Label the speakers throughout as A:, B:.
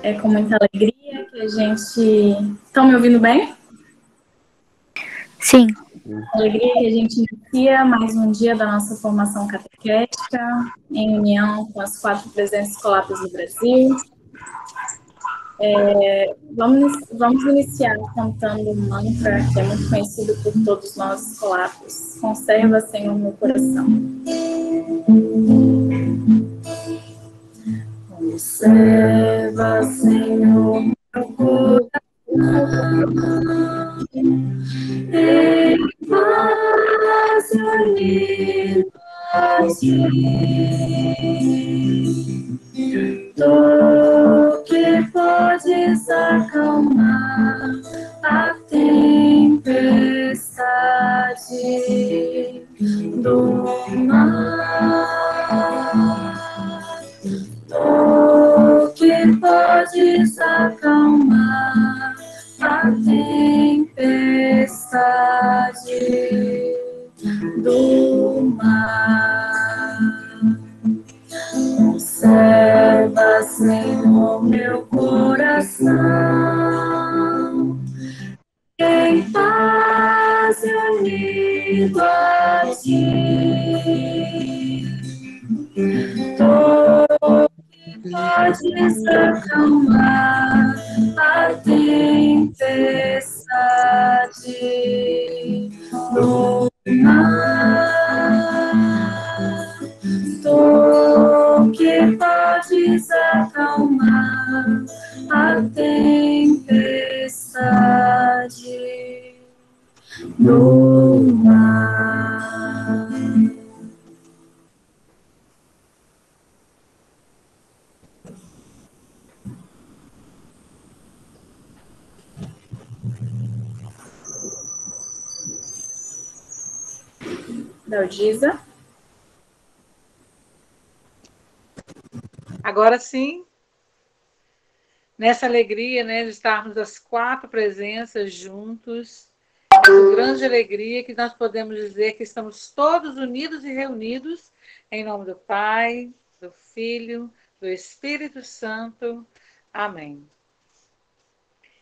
A: É com muita alegria que a gente... Estão me ouvindo bem?
B: Sim.
A: Alegria que a gente inicia mais um dia da nossa formação catequética, em união com as 4 presenças escolapas do Brasil. Vamos iniciar cantando um mantra que é muito conhecido por todos nós escolapos. Conserva, Senhor, meu coração. Conserva, Senhor, meu coração, em paz unido a ti. Tu que podes acalmar a tempestade do mar. Tu que podes acalmar a tempestade do mar. Conserva, Senhor, meu coração, em paz e unido a ti. Tu podes acalmar a tempestade do mar. Tu que podes acalmar a tempestade do mar. Dalgisa?
C: Agora sim, nessa alegria, né, de estarmos as 4 presenças juntos, é com grande alegria que nós podemos dizer que estamos todos unidos e reunidos em nome do Pai, do Filho, do Espírito Santo. Amém.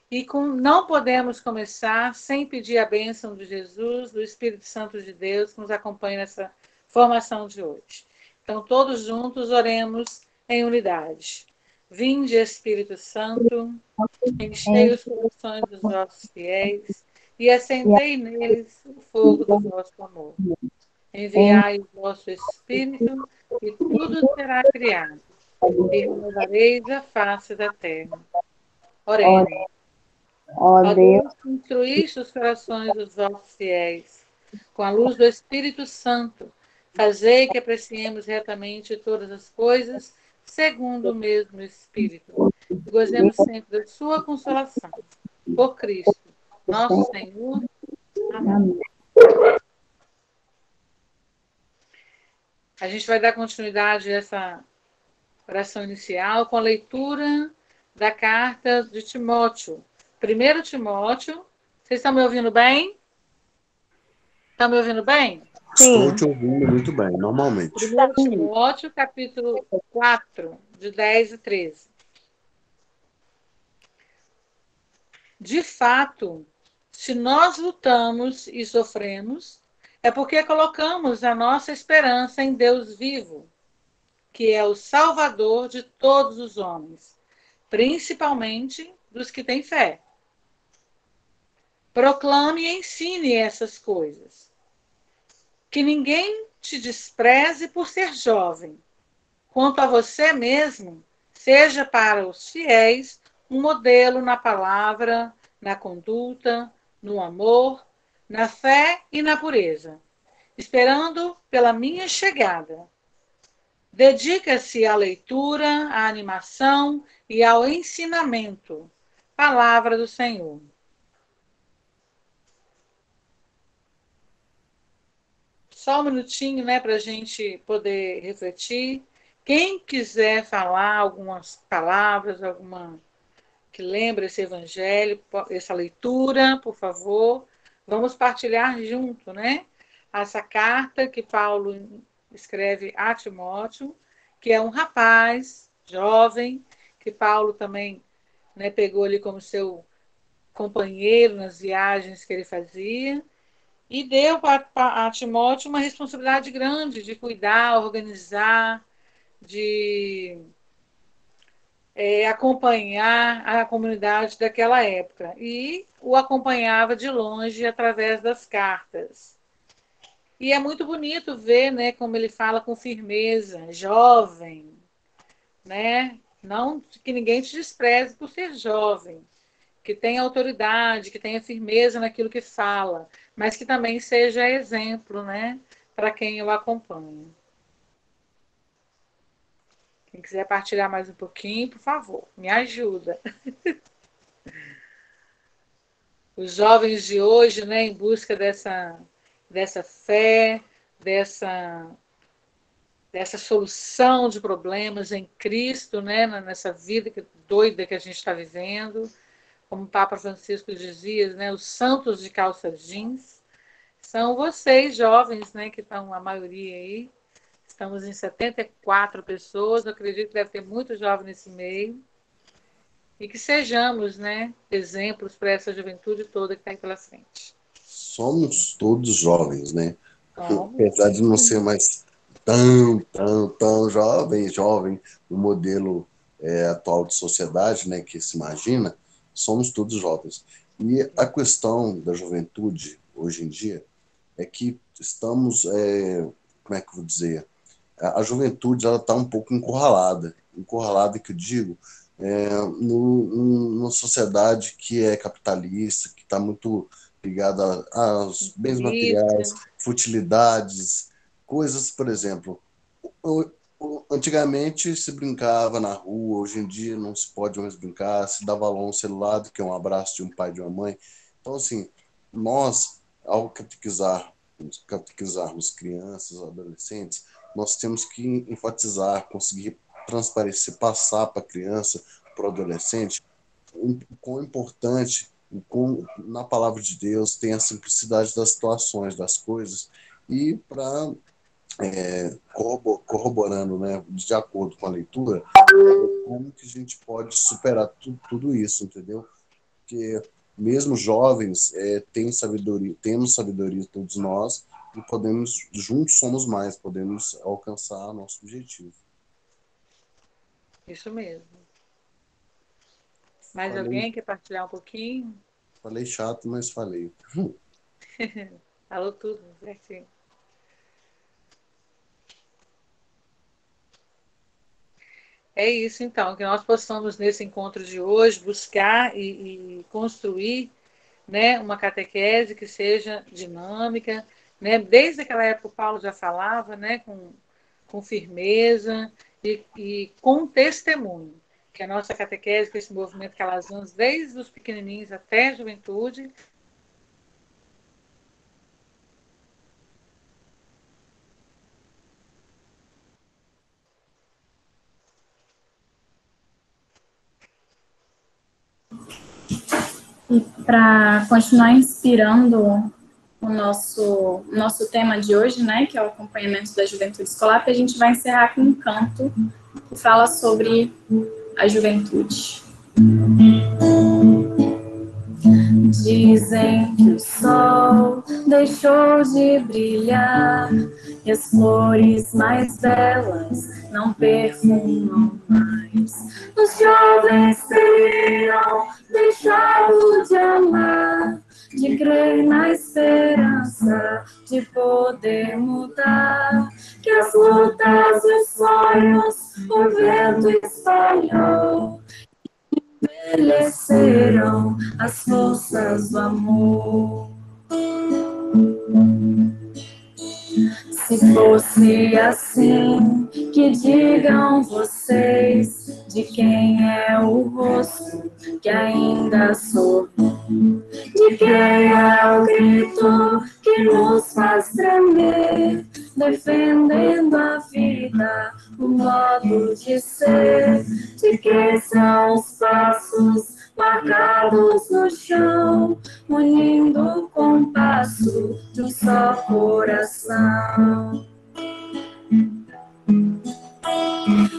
C: E não podemos começar sem pedir a bênção de Jesus, do Espírito Santo de Deus, que nos acompanha nessa formação de hoje. Então, todos juntos, oremos em unidade. Vinde, Espírito Santo, enchei os corações dos vossos fiéis e acendei neles o fogo do vosso amor. Enviai o vosso Espírito e tudo será criado, e renovareis a face da terra. Oremos. Ó Deus, que instruíste os corações dos vossos fiéis, com a luz do Espírito Santo, fazei que apreciemos retamente todas as coisas, segundo o mesmo Espírito, e gozemos sempre da sua consolação. Por Cristo, nosso Senhor. Amém. A gente vai dar continuidade a essa oração inicial com a leitura da carta de Timóteo. 1 Timóteo. Vocês estão me ouvindo bem? Estão me ouvindo bem?
D: Sim. Estou te ouvindo muito bem, normalmente.
C: 1 Timóteo, capítulo 4, de 10 e 13. De fato, se nós lutamos e sofremos, é porque colocamos a nossa esperança em Deus vivo, que é o Salvador de todos os homens, principalmente dos que têm fé. Proclame e ensine essas coisas. Que ninguém te despreze por ser jovem. Quanto a você mesmo, seja para os fiéis um modelo na palavra, na conduta, no amor, na fé e na pureza, esperando pela minha chegada. Dedica-se à leitura, à animação e ao ensinamento. Palavra do Senhor. Só um minutinho, né, para a gente poder refletir. Quem quiser falar algumas palavras, alguma que lembre esse evangelho, essa leitura, por favor, vamos partilhar junto, né? Essa carta que Paulo escreve a Timóteo, que é um rapaz jovem, que Paulo também né, pegou ali como seu companheiro nas viagens que ele fazia, e deu a Timóteo uma responsabilidade grande de cuidar, organizar, de acompanhar a comunidade daquela época. E o acompanhava de longe através das cartas. E é muito bonito ver, né, como ele fala com firmeza, jovem, né? Não que ninguém te despreze por ser jovem, que tenha autoridade, que tenha firmeza naquilo que fala, mas que também seja exemplo, né, para quem o acompanha. Quem quiser partilhar mais um pouquinho, por favor, me ajuda. Os jovens de hoje, né, em busca dessa fé, dessa solução de problemas em Cristo, né, nessa vida doida que a gente está vivendo. Como o Papa Francisco dizia, né, os santos de calça jeans são vocês, jovens, né, que estão a maioria aí. Estamos em 74 pessoas, eu acredito que deve ter muito jovem nesse meio. E que sejamos, né, exemplos para essa juventude toda que está aí pela frente.
D: Somos todos jovens, né?
C: Somos.
D: Apesar de não ser mais tão jovem, no modelo atual de sociedade, né, que se imagina, somos todos jovens. E a questão da juventude, hoje em dia, é que estamos, como é que eu vou dizer, a juventude ela está um pouco encurralada que eu digo, numa sociedade que é capitalista, que está muito ligada aos bens materiais, futilidades, coisas, por exemplo, antigamente se brincava na rua, hoje em dia não se pode mais brincar, se dá valor a um celular, que é um abraço de um pai e de uma mãe. Então, assim, nós, ao catequizarmos crianças, adolescentes, nós temos que enfatizar, conseguir transparecer, passar para a criança, para o adolescente, o quão importante, na palavra de Deus, tem a simplicidade das situações, das coisas, e para corroborando, né, de acordo com a leitura, como que a gente pode superar tudo isso, entendeu? Porque mesmo jovens temos sabedoria todos nós, e podemos, juntos somos mais, podemos alcançar nosso objetivo.
C: Isso mesmo. Mais alguém quer partilhar um pouquinho?
D: Falei chato, mas falei.
C: Falou tudo, certinho. É isso, então, que nós possamos, nesse encontro de hoje, buscar e construir, né, uma catequese que seja dinâmica, né? Desde aquela época o Paulo já falava, né, com firmeza e com testemunho, que a nossa catequese, que esse movimento Calazans, desde os pequenininhos até a juventude,
A: E para continuar inspirando o nosso tema de hoje, né, que é o acompanhamento da juventude escolar, a gente vai encerrar com um canto que fala sobre a juventude. Dizem que o sol deixou de brilhar e as flores mais belas não perfumam mais. Os jovens teriam deixado de amar, de crer na esperança de poder mudar, que as lutas e os sonhos o vento espalhou, envelheceram as forças do amor. Se fosse assim, que digam vocês de quem é o rosto que ainda sorri, de quem é o grito que nos faz tremer, defendendo a vida, o modo de ser, de quem são os passos marcados no chão, unindo o compasso de um só coração.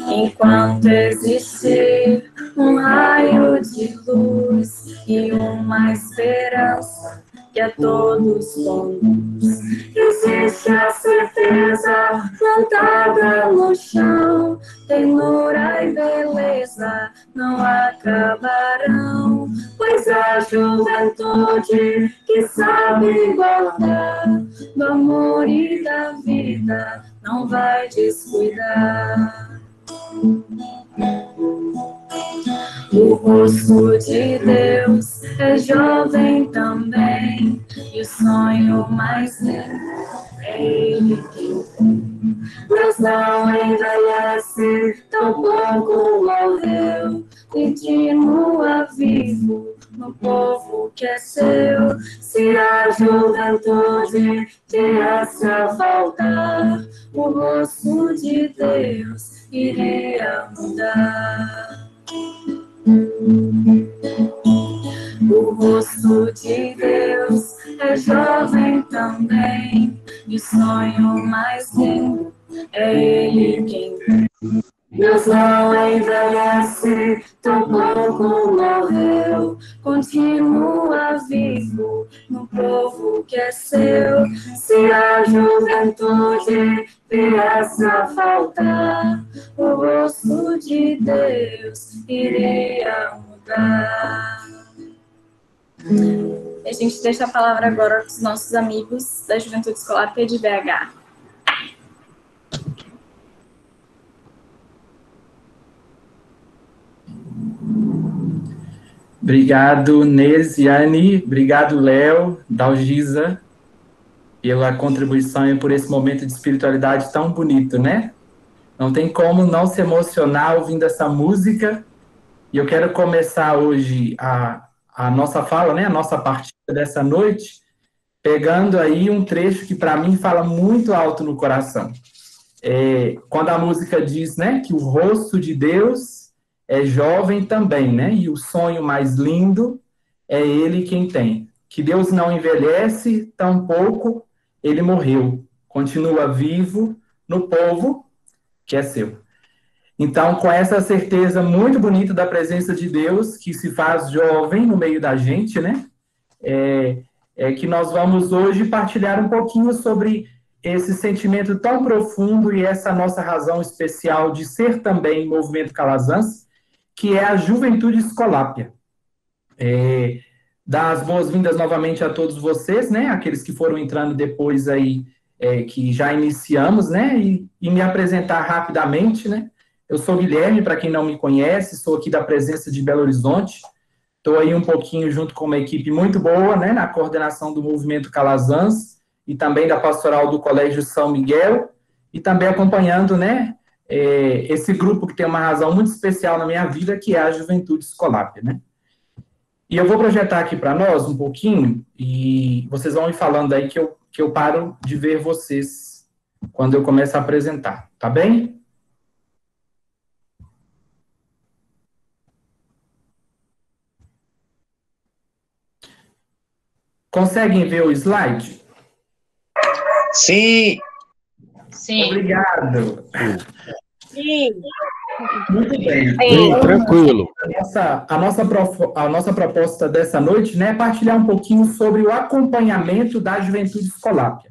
A: Enquanto existir um raio de luz e uma esperança que a todos conduz. Existe a certeza plantada no chão, ternura e beleza não acabarão, pois a juventude que sabe guardar do amor e da vida não vai descuidar. O rosto de Deus é jovem também, e o sonho mais lindo é Ele quem tem. Deus não envelhece, tampouco morreu, continua vivo no povo que é seu. Se a juventude viesse a faltar, o rosto de Deus iria mudar. O rosto de Deus é jovem também, e o sonho mais lindo é Ele quem tem. Deus não envelhece, tampouco morreu, continua vivo no povo que é seu. Se a juventude viesse a faltar, o rosto de Deus iria mudar. E a gente deixa a palavra agora para os nossos amigos da Juventude Escolar P de BH.
B: Obrigado, Nesiane. Obrigado, Léo, Dalgisa, pela contribuição e por esse momento de espiritualidade tão bonito, né? Não tem como não se emocionar ouvindo essa música. E eu quero começar hoje a nossa fala, né? A nossa partida dessa noite, pegando aí um trecho que para mim fala muito alto no coração. Quando a música diz, né, que o rosto de Deus é jovem também, né? E o sonho mais lindo é Ele quem tem. Que Deus não envelhece, tampouco Ele morreu. Continua vivo no povo que é seu. Então, com essa certeza muito bonita da presença de Deus, que se faz jovem no meio da gente, né? Que nós vamos hoje partilhar um pouquinho sobre esse sentimento tão profundo e essa nossa razão especial de ser também Movimento Calazans, que é a Juventude Escolápia. Dar as boas-vindas novamente a todos vocês, né? Aqueles que foram entrando depois aí, que já iniciamos, né? E me apresentar rapidamente, né? Eu sou Guilherme, para quem não me conhece, sou aqui da presença de Belo Horizonte. Estou aí um pouquinho junto com uma equipe muito boa, né? Na coordenação do Movimento Calazans e também da Pastoral do Colégio São Miguel, e também acompanhando, né? Esse grupo que tem uma razão muito especial na minha vida, que é a Juventude Escolápia, né? E eu vou projetar aqui para nós um pouquinho, e vocês vão ir falando aí que eu paro de ver vocês quando eu começo a apresentar, tá bem? Conseguem ver o slide?
E: Sim.
A: Sim.
B: Obrigado.
E: Sim.
B: Muito bem.
E: Sim, tranquilo.
B: A nossa proposta dessa noite, né, é partilhar um pouquinho sobre o acompanhamento da Juventude Escolápia.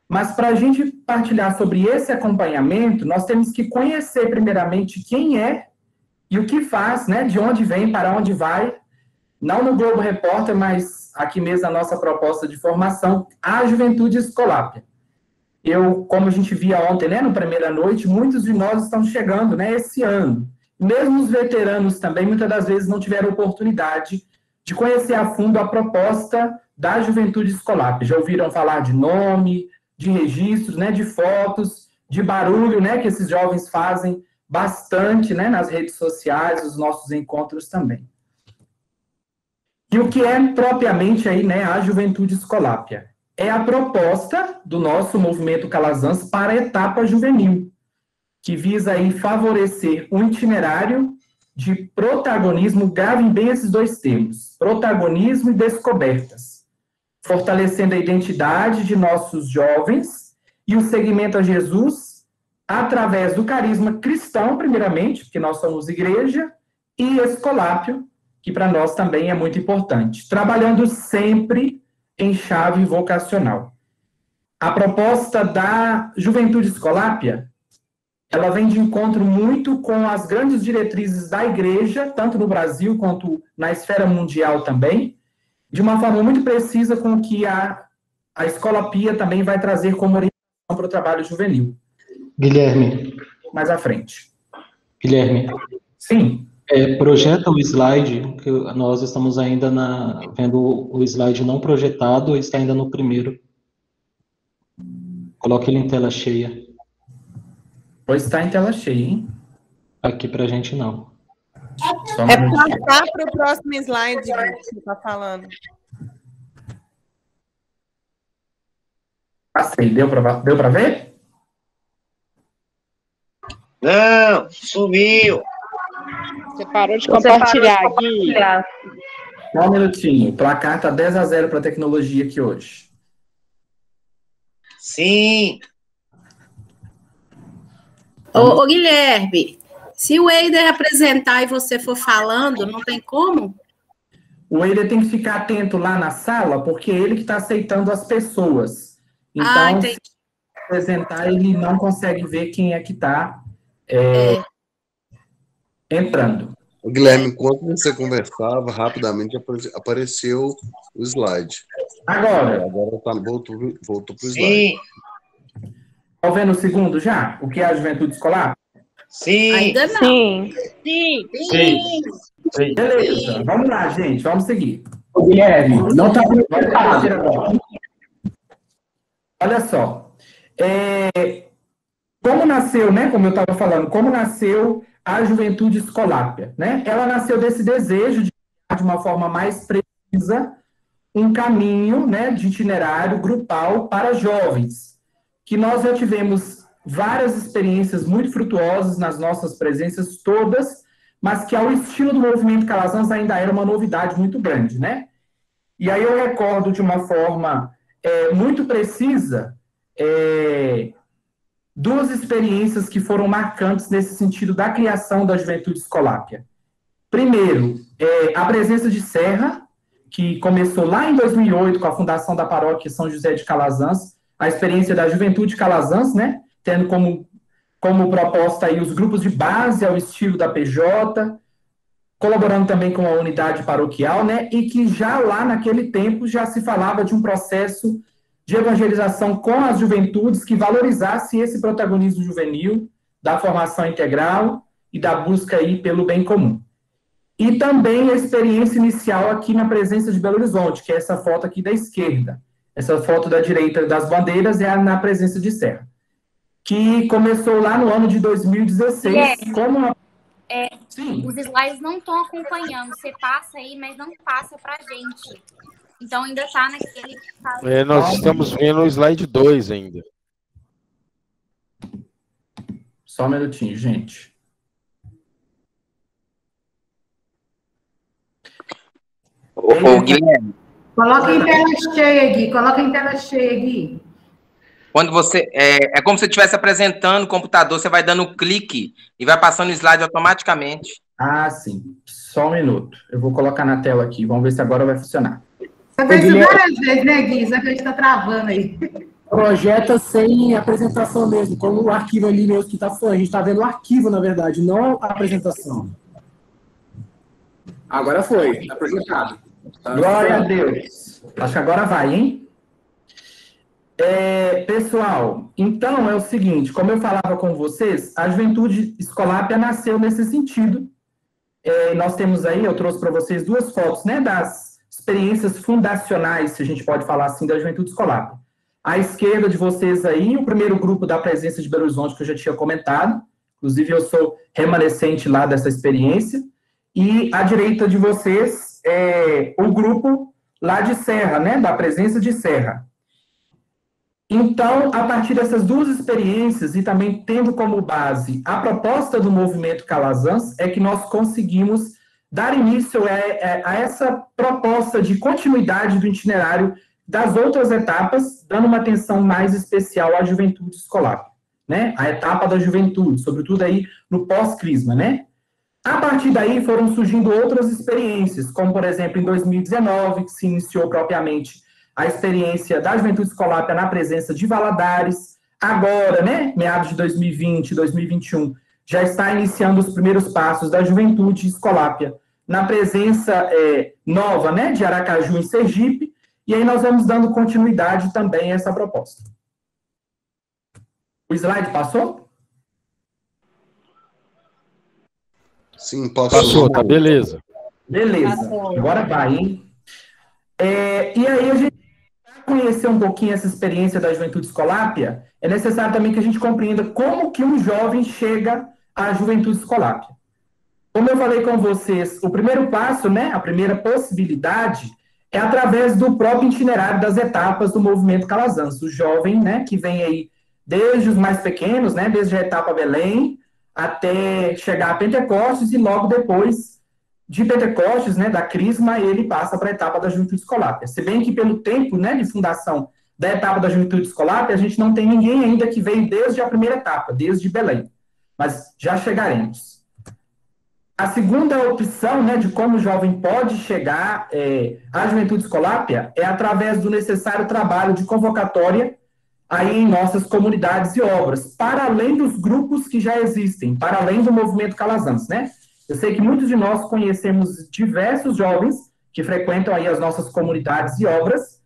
B: Mas para a gente partilhar sobre esse acompanhamento, nós temos que conhecer primeiramente quem é e o que faz, né, de onde vem, para onde vai, não no Globo Repórter, mas aqui mesmo na nossa proposta de formação, a Juventude Escolápia. Como a gente via ontem, né, no primeira noite, muitos de nós estão chegando, né, esse ano. Mesmo os veteranos também, muitas das vezes, não tiveram oportunidade de conhecer a fundo a proposta da Juventude Escolápia. Já ouviram falar de nome, de registros, né, de fotos, de barulho, né, que esses jovens fazem bastante, né, nas redes sociais, os nossos encontros também. E o que é propriamente aí, né, a Juventude Escolápia? É a proposta do nosso Movimento Calazans para a etapa juvenil, que visa aí favorecer um itinerário de protagonismo, gravem bem esses dois termos, protagonismo e descobertas, fortalecendo a identidade de nossos jovens e o seguimento a Jesus através do carisma cristão, primeiramente, porque nós somos igreja, e Escolápio, que para nós também é muito importante, trabalhando sempre em chave vocacional. A proposta da Juventude Escolápia, ela vem de encontro muito com as grandes diretrizes da Igreja, tanto no Brasil quanto na esfera mundial também, de uma forma muito precisa com que a Escolapia também vai trazer como orientação para o trabalho juvenil.
F: Guilherme.
B: Mais à frente.
F: Guilherme.
B: Sim.
F: Projeta o slide, que nós estamos ainda vendo o slide não projetado, está ainda no primeiro. Coloque ele em tela cheia.
B: Pois está em tela cheia, hein?
F: Aqui pra gente não.
G: É passar para o próximo slide que você está falando.
B: Passei, deu para ver?
E: Não, sumiu.
H: Você parou de compartilhar, Gui.
B: Só um minutinho. O placar está 10-0 para a tecnologia aqui hoje.
E: Sim.
I: Ô, Guilherme, se o Eider apresentar e você for falando, não tem como?
B: O Eider tem que ficar atento lá na sala, porque é ele que está aceitando as pessoas. Então, se apresentar, ele não consegue ver quem é que está entrando.
D: Guilherme, enquanto você conversava, rapidamente apareceu o slide.
B: Agora
D: voltou para o slide.
E: Sim.
B: Está vendo o segundo já? O que é a juventude escolar?
E: Sim.
I: Ainda não.
H: Sim.
B: Beleza, vamos lá, gente, vamos seguir.
J: Ô, Guilherme, não está preparado.
B: Olha só. Como nasceu, né? Como eu estava falando, como nasceu a Juventude Escolápia, né? Ela nasceu desse desejo de uma forma mais precisa, um caminho, né, de itinerário grupal para jovens, que nós já tivemos várias experiências muito frutuosas nas nossas presenças todas, mas que ao estilo do movimento Calazans ainda era uma novidade muito grande, né? E aí eu recordo de uma forma muito precisa duas experiências que foram marcantes nesse sentido da criação da Juventude Escolápia. Primeiro, a presença de Serra, que começou lá em 2008 com a fundação da paróquia São José de Calazans, a experiência da Juventude Calazans, né, tendo como proposta aí os grupos de base ao estilo da PJ, colaborando também com a unidade paroquial, né, e que já lá naquele tempo já se falava de um processo de evangelização com as juventudes que valorizasse esse protagonismo juvenil, da formação integral e da busca aí pelo bem comum. E também a experiência inicial aqui na presença de Belo Horizonte, que é essa foto aqui da esquerda. Essa foto da direita das bandeiras é na presença de Serra, que começou lá no ano de 2016 como uma... Sim.
K: Os slides não estão acompanhando. Você passa aí, mas não passa para a gente. Então ainda está naquele...
E: nós estamos vendo o slide 2 ainda.
B: Só um minutinho, gente.
L: Ô, Guilherme.
M: Coloca em tela cheia, Gui. Coloca em tela cheia, Gui.
L: Quando você... É como se você estivesse apresentando o computador, você vai dando um clique e vai passando o slide automaticamente.
B: Ah, sim. Só um minuto. Eu vou colocar na tela aqui. Vamos ver se agora vai funcionar.
M: Você fez isso várias vezes, né, Gui? Só que a gente está travando aí.
J: Projeta sem apresentação mesmo, como o arquivo ali mesmo que está falando. A gente está vendo o arquivo, na verdade, não a apresentação. Agora foi, está projetado.
B: Glória a Deus. Acho que agora vai, hein? Pessoal, então é o seguinte, como eu falava com vocês, a Juventude Escolápia nasceu nesse sentido. Nós temos aí, eu trouxe para vocês duas fotos, né, das experiências fundacionais, se a gente pode falar assim, da Juventude Escolápia. À esquerda de vocês aí, o primeiro grupo da presença de Belo Horizonte, que eu já tinha comentado, inclusive eu sou remanescente lá dessa experiência, e à direita de vocês, o grupo lá de Serra, né, da presença de Serra. Então, a partir dessas duas experiências, e também tendo como base a proposta do movimento Calazans, é que nós conseguimos dar início a essa proposta de continuidade do itinerário das outras etapas, dando uma atenção mais especial à juventude escolar, né? A etapa da juventude, sobretudo aí no pós-crisma, né? A partir daí foram surgindo outras experiências, como, por exemplo, em 2019, que se iniciou propriamente a experiência da Juventude Escolápia na presença de Valadares. Agora, né, meados de 2020, 2021, já está iniciando os primeiros passos da Juventude Escolápia na presença nova, né, de Aracaju em Sergipe, e aí nós vamos dando continuidade também a essa proposta. O slide passou?
D: Sim, passou.
E: Passou, tá beleza.
B: Beleza, agora vai, hein? E aí a gente, para conhecer um pouquinho essa experiência da Juventude Escolápia, é necessário também que a gente compreenda como que um jovem chega à Juventude Escolápia. Como eu falei com vocês, o primeiro passo, né, a primeira possibilidade, é através do próprio itinerário das etapas do movimento Calazans. O jovem, né, que vem aí desde os mais pequenos, né, desde a etapa Belém, até chegar a Pentecostes, e logo depois de Pentecostes, né, da Crisma, ele passa para a etapa da Juventude Escolápia. Se bem que pelo tempo, né, de fundação da etapa da Juventude Escolápia, a gente não tem ninguém ainda que veio desde a primeira etapa, desde Belém. Mas já chegaremos. A segunda opção, né, de como o jovem pode chegar à Juventude Escolápia é através do necessário trabalho de convocatória aí em nossas comunidades e obras, para além dos grupos que já existem, para além do movimento Calazans, né? Eu sei que muitos de nós conhecemos diversos jovens que frequentam aí as nossas comunidades e obras,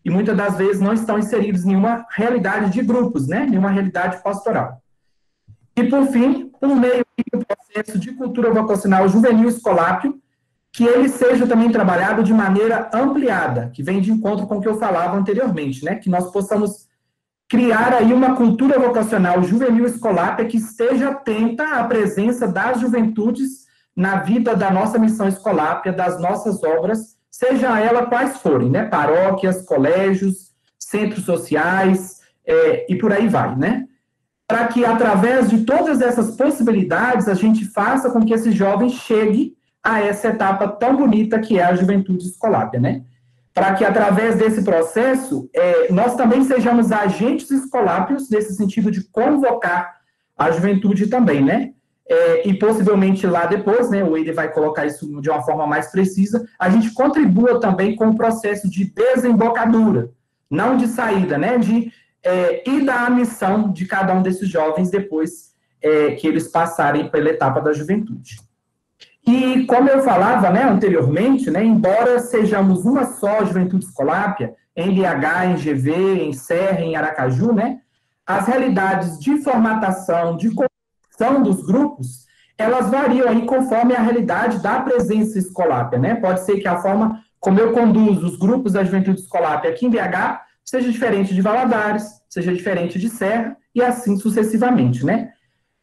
B: e muitas das vezes não estão inseridos em nenhuma realidade de grupos, né? Nenhuma realidade pastoral. E, por fim, por meio do processo de cultura vocacional juvenil escolápio, que ele seja também trabalhado de maneira ampliada, que vem de encontro com o que eu falava anteriormente, né? Que nós possamos criar aí uma cultura vocacional juvenil escolápia que esteja atenta à presença das juventudes na vida da nossa missão escolápia, das nossas obras, seja ela quais forem, né? Paróquias, colégios, centros sociais, e por aí vai, né? Para que, através de todas essas possibilidades, a gente faça com que esse jovem chegue a essa etapa tão bonita que é a Juventude Escolápia, né? Para que, através desse processo, nós também sejamos agentes escolápios, nesse sentido de convocar a juventude também, né? E possivelmente lá depois, né, o Eider vai colocar isso de uma forma mais precisa, a gente contribua também com o processo de desembocadura, não de saída, né? E da missão de cada um desses jovens depois que eles passarem pela etapa da juventude. E como eu falava, né, anteriormente, né, embora sejamos uma só Juventude Escolápia, em BH, em GV, em Serra, em Aracaju, né, as realidades de formatação, de construção dos grupos, elas variam aí conforme a realidade da presença escolápia, né? Pode ser que a forma como eu conduzo os grupos da Juventude Escolápia aqui em BH seja diferente de Valadares, seja diferente de Serra, e assim sucessivamente, né?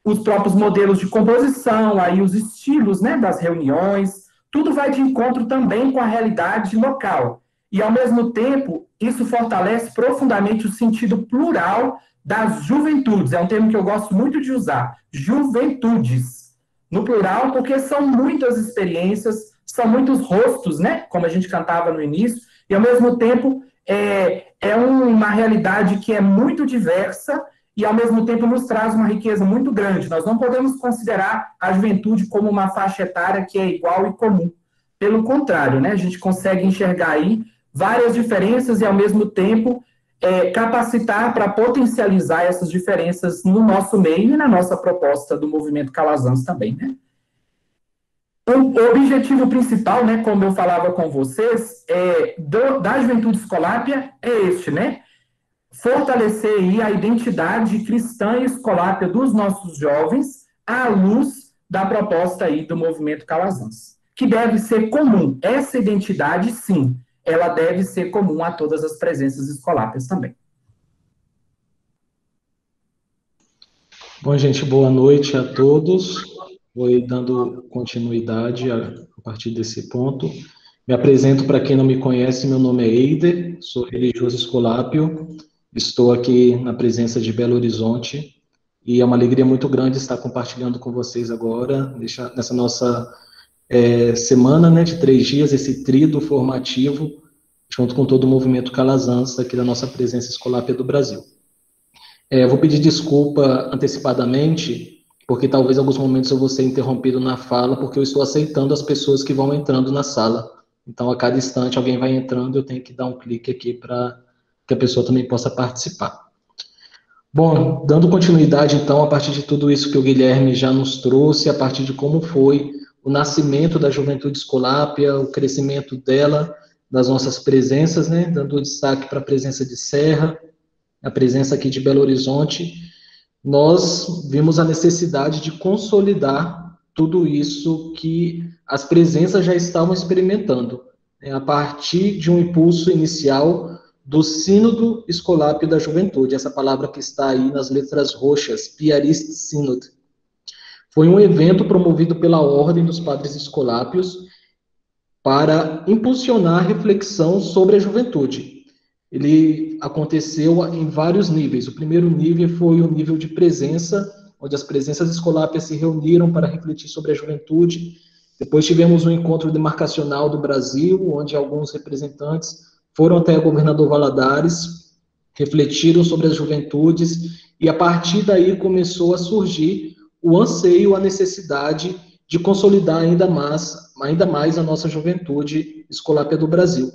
B: Os próprios modelos de composição, aí os estilos, né, das reuniões, tudo vai de encontro também com a realidade local. E, ao mesmo tempo, isso fortalece profundamente o sentido plural das juventudes. É um termo que eu gosto muito de usar, juventudes. No plural, porque são muitas experiências, são muitos rostos, né, como a gente cantava no início, e, ao mesmo tempo, é uma realidade que é muito diversa e, ao mesmo tempo, nos traz uma riqueza muito grande. Nós não podemos considerar a juventude como uma faixa etária que é igual e comum. Pelo contrário, né, a gente consegue enxergar aí várias diferenças e, ao mesmo tempo, capacitar para potencializar essas diferenças no nosso meio e na nossa proposta do movimento Calazans também, né? O objetivo principal, né, como eu falava com vocês, da Juventude Escolápia é este, né? Fortalecer aí a identidade cristã e escolápia dos nossos jovens à luz da proposta aí do movimento Calazans, que deve ser comum. Essa identidade, sim, ela deve ser comum a todas as presenças escolápias também.
F: Bom, gente, boa noite a todos. Vou dando continuidade a partir desse ponto. Me apresento para quem não me conhece, meu nome é Eider, sou religioso escolápio, estou aqui na presença de Belo Horizonte e é uma alegria muito grande estar compartilhando com vocês agora, nessa nossa semana, né, de 3 dias, esse tríduo formativo, junto com todo o movimento Calazans, aqui da nossa presença escolápia do Brasil. Vou pedir desculpa antecipadamente, porque talvez em alguns momentos eu vou ser interrompido na fala, porque eu estou aceitando as pessoas que vão entrando na sala. Então, a cada instante, alguém vai entrando, eu tenho que dar um clique aqui para que a pessoa também possa participar. Bom, dando continuidade, então, a partir de tudo isso que o Guilherme já nos trouxe, a partir de como foi o nascimento da Juventude Escolápia, o crescimento dela, das nossas presenças, né, dando destaque para a presença de Serra, a presença aqui de Belo Horizonte, nós vimos a necessidade de consolidar tudo isso que as presenças já estavam experimentando, né, a partir de um impulso inicial do Sínodo Escolápio da Juventude, essa palavra que está aí nas letras roxas, Piarist Synod. Foi um evento promovido pela Ordem dos Padres Escolápios para impulsionar a reflexão sobre a juventude. Ele aconteceu em vários níveis. O primeiro nível foi o nível de presença, onde as presenças escolápias se reuniram para refletir sobre a juventude. Depois tivemos um encontro demarcacional do Brasil, onde alguns representantes foram até o governador Valadares, refletiram sobre as juventudes, e a partir daí começou a surgir o anseio, a necessidade de consolidar ainda mais a nossa juventude escolápia do Brasil.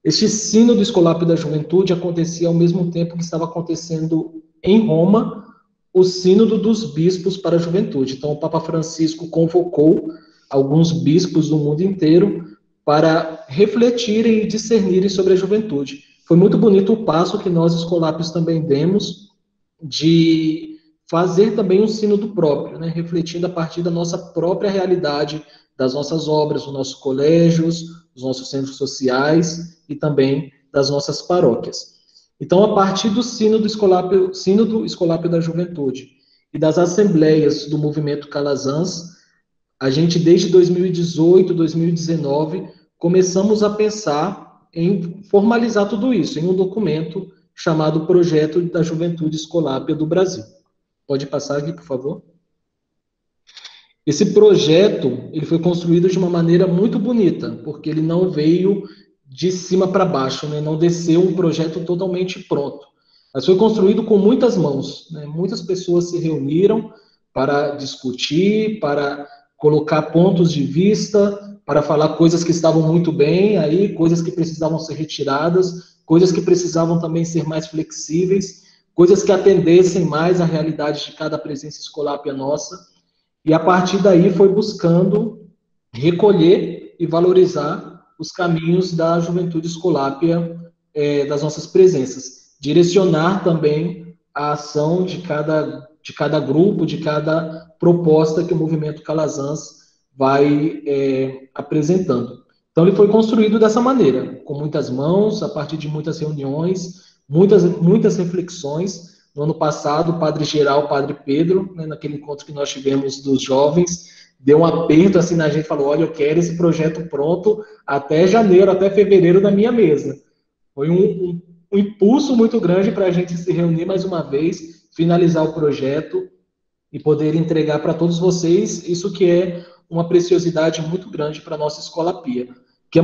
F: Este sínodo escolápio da juventude acontecia ao mesmo tempo que estava acontecendo em Roma o sínodo dos bispos para a juventude. Então, o Papa Francisco convocou alguns bispos do mundo inteiro para refletirem e discernirem sobre a juventude. Foi muito bonito o passo que nós, escolápios, também demos de fazer também um sínodo próprio, né, refletindo a partir da nossa própria realidade, das nossas obras, dos nossos colégios, dos nossos centros sociais e também das nossas paróquias. Então, a partir do Sínodo Escolápio da Juventude e das assembleias do movimento Calazans, a gente, desde 2018, 2019, começamos a pensar em formalizar tudo isso em um documento chamado Projeto da Juventude Escolápia do Brasil. Pode passar aqui, por favor? Esse projeto, ele foi construído de uma maneira muito bonita, porque ele não veio de cima para baixo, né? Não desceu um projeto totalmente pronto. Mas foi construído com muitas mãos, né? Muitas pessoas se reuniram para discutir, para colocar pontos de vista, para falar coisas que estavam muito bem, aí coisas que precisavam ser retiradas, coisas que precisavam também ser mais flexíveis, coisas que atendessem mais à realidade de cada presença escolápia nossa, e a partir daí foi buscando recolher e valorizar os caminhos da juventude escolápia das nossas presenças, direcionar também a ação de cada grupo, de cada proposta que o movimento Calazans vai apresentando. Então, ele foi construído dessa maneira, com muitas mãos, a partir de muitas reuniões, muitas reflexões. No ano passado, o padre-geral, o padre Pedro, né, naquele encontro que nós tivemos dos jovens, deu um aperto assim na gente, falou, olha, eu quero esse projeto pronto até janeiro, até fevereiro na minha mesa. Foi um impulso muito grande para a gente se reunir mais uma vez, finalizar o projeto e poder entregar para todos vocês isso que é uma preciosidade muito grande para a nossa Escolapia, que é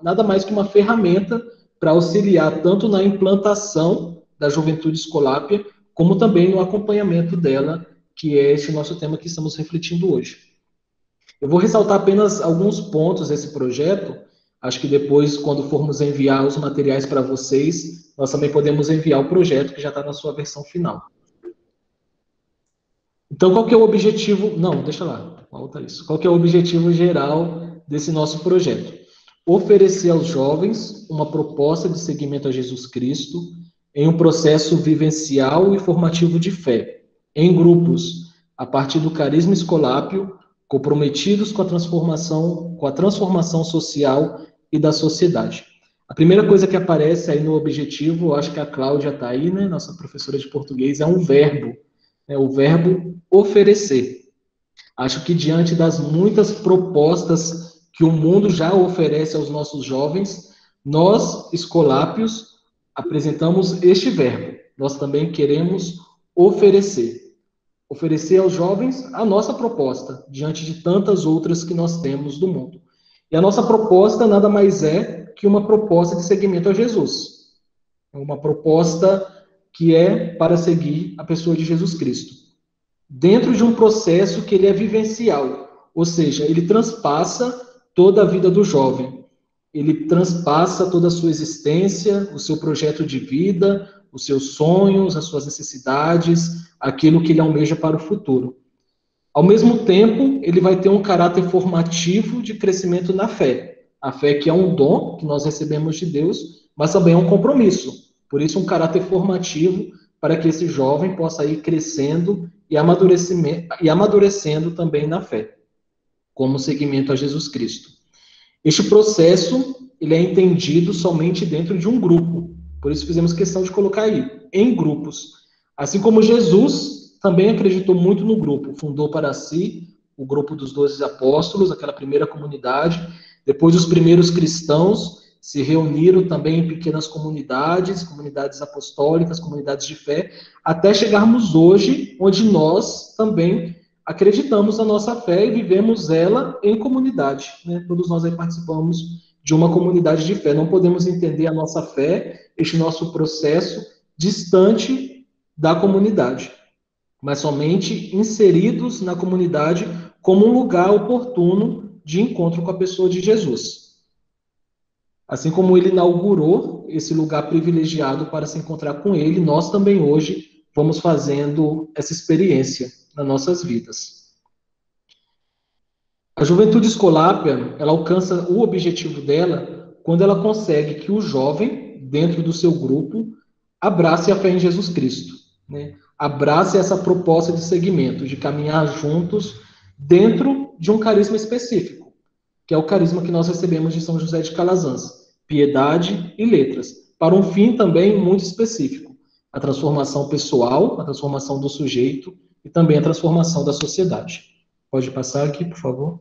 F: nada mais que uma ferramenta para auxiliar tanto na implantação da juventude escolápia, como também no acompanhamento dela, que é esse nosso tema que estamos refletindo hoje. Eu vou ressaltar apenas alguns pontos desse projeto. Acho que depois, quando formos enviar os materiais para vocês, nós também podemos enviar o projeto, que já está na sua versão final. Então, qual que é o objetivo... Não, deixa lá, volta isso. Qual que é o objetivo geral desse nosso projeto? Oferecer aos jovens uma proposta de seguimento a Jesus Cristo em um processo vivencial e formativo de fé, em grupos, a partir do carisma escolápio, comprometidos com a transformação social e da sociedade. A primeira coisa que aparece aí no objetivo, acho que a Cláudia está aí, né, nossa professora de português, é um verbo, o verbo oferecer. Acho que diante das muitas propostas que o mundo já oferece aos nossos jovens, nós, escolápios, apresentamos este verbo. Nós também queremos oferecer. Oferecer aos jovens a nossa proposta, diante de tantas outras que nós temos do mundo. E a nossa proposta nada mais é que uma proposta de seguimento a Jesus. É uma proposta que é para seguir a pessoa de Jesus Cristo. dentro de um processo que ele é vivencial, ou seja, ele transpassa toda a vida do jovem, ele transpassa toda a sua existência, o seu projeto de vida, os seus sonhos, as suas necessidades, aquilo que ele almeja para o futuro. Ao mesmo tempo, ele vai ter um caráter formativo de crescimento na fé. A fé que é um dom que nós recebemos de Deus, mas também é um compromisso. Por isso, um caráter formativo para que esse jovem possa ir crescendo e amadurecendo também na fé, como seguimento a Jesus Cristo. Este processo, ele é entendido somente dentro de um grupo. Por isso fizemos questão de colocar aí, em grupos. Assim como Jesus também acreditou muito no grupo, fundou para si o grupo dos 12 apóstolos, aquela primeira comunidade. Depois os primeiros cristãos se reuniram também em pequenas comunidades, comunidades apostólicas, comunidades de fé, até chegarmos hoje, onde nós também acreditamos na nossa fé e vivemos ela em comunidade, né? Todos nós aí participamos de uma comunidade de fé. Não podemos entender a nossa fé, este nosso processo, distante da comunidade, mas somente inseridos na comunidade como um lugar oportuno de encontro com a pessoa de Jesus. Assim como ele inaugurou esse lugar privilegiado para se encontrar com ele, nós também hoje vamos fazendo essa experiência nas nossas vidas. A juventude escolápia, ela alcança o objetivo dela quando ela consegue que o jovem, dentro do seu grupo, abrace a fé em Jesus Cristo, né? Abrace essa proposta de segmento, de caminhar juntos dentro de um carisma específico, que é o carisma que nós recebemos de São José de Calazans, piedade e letras, para um fim também muito específico, a transformação pessoal, a transformação do sujeito e também a transformação da sociedade. Pode passar aqui, por favor.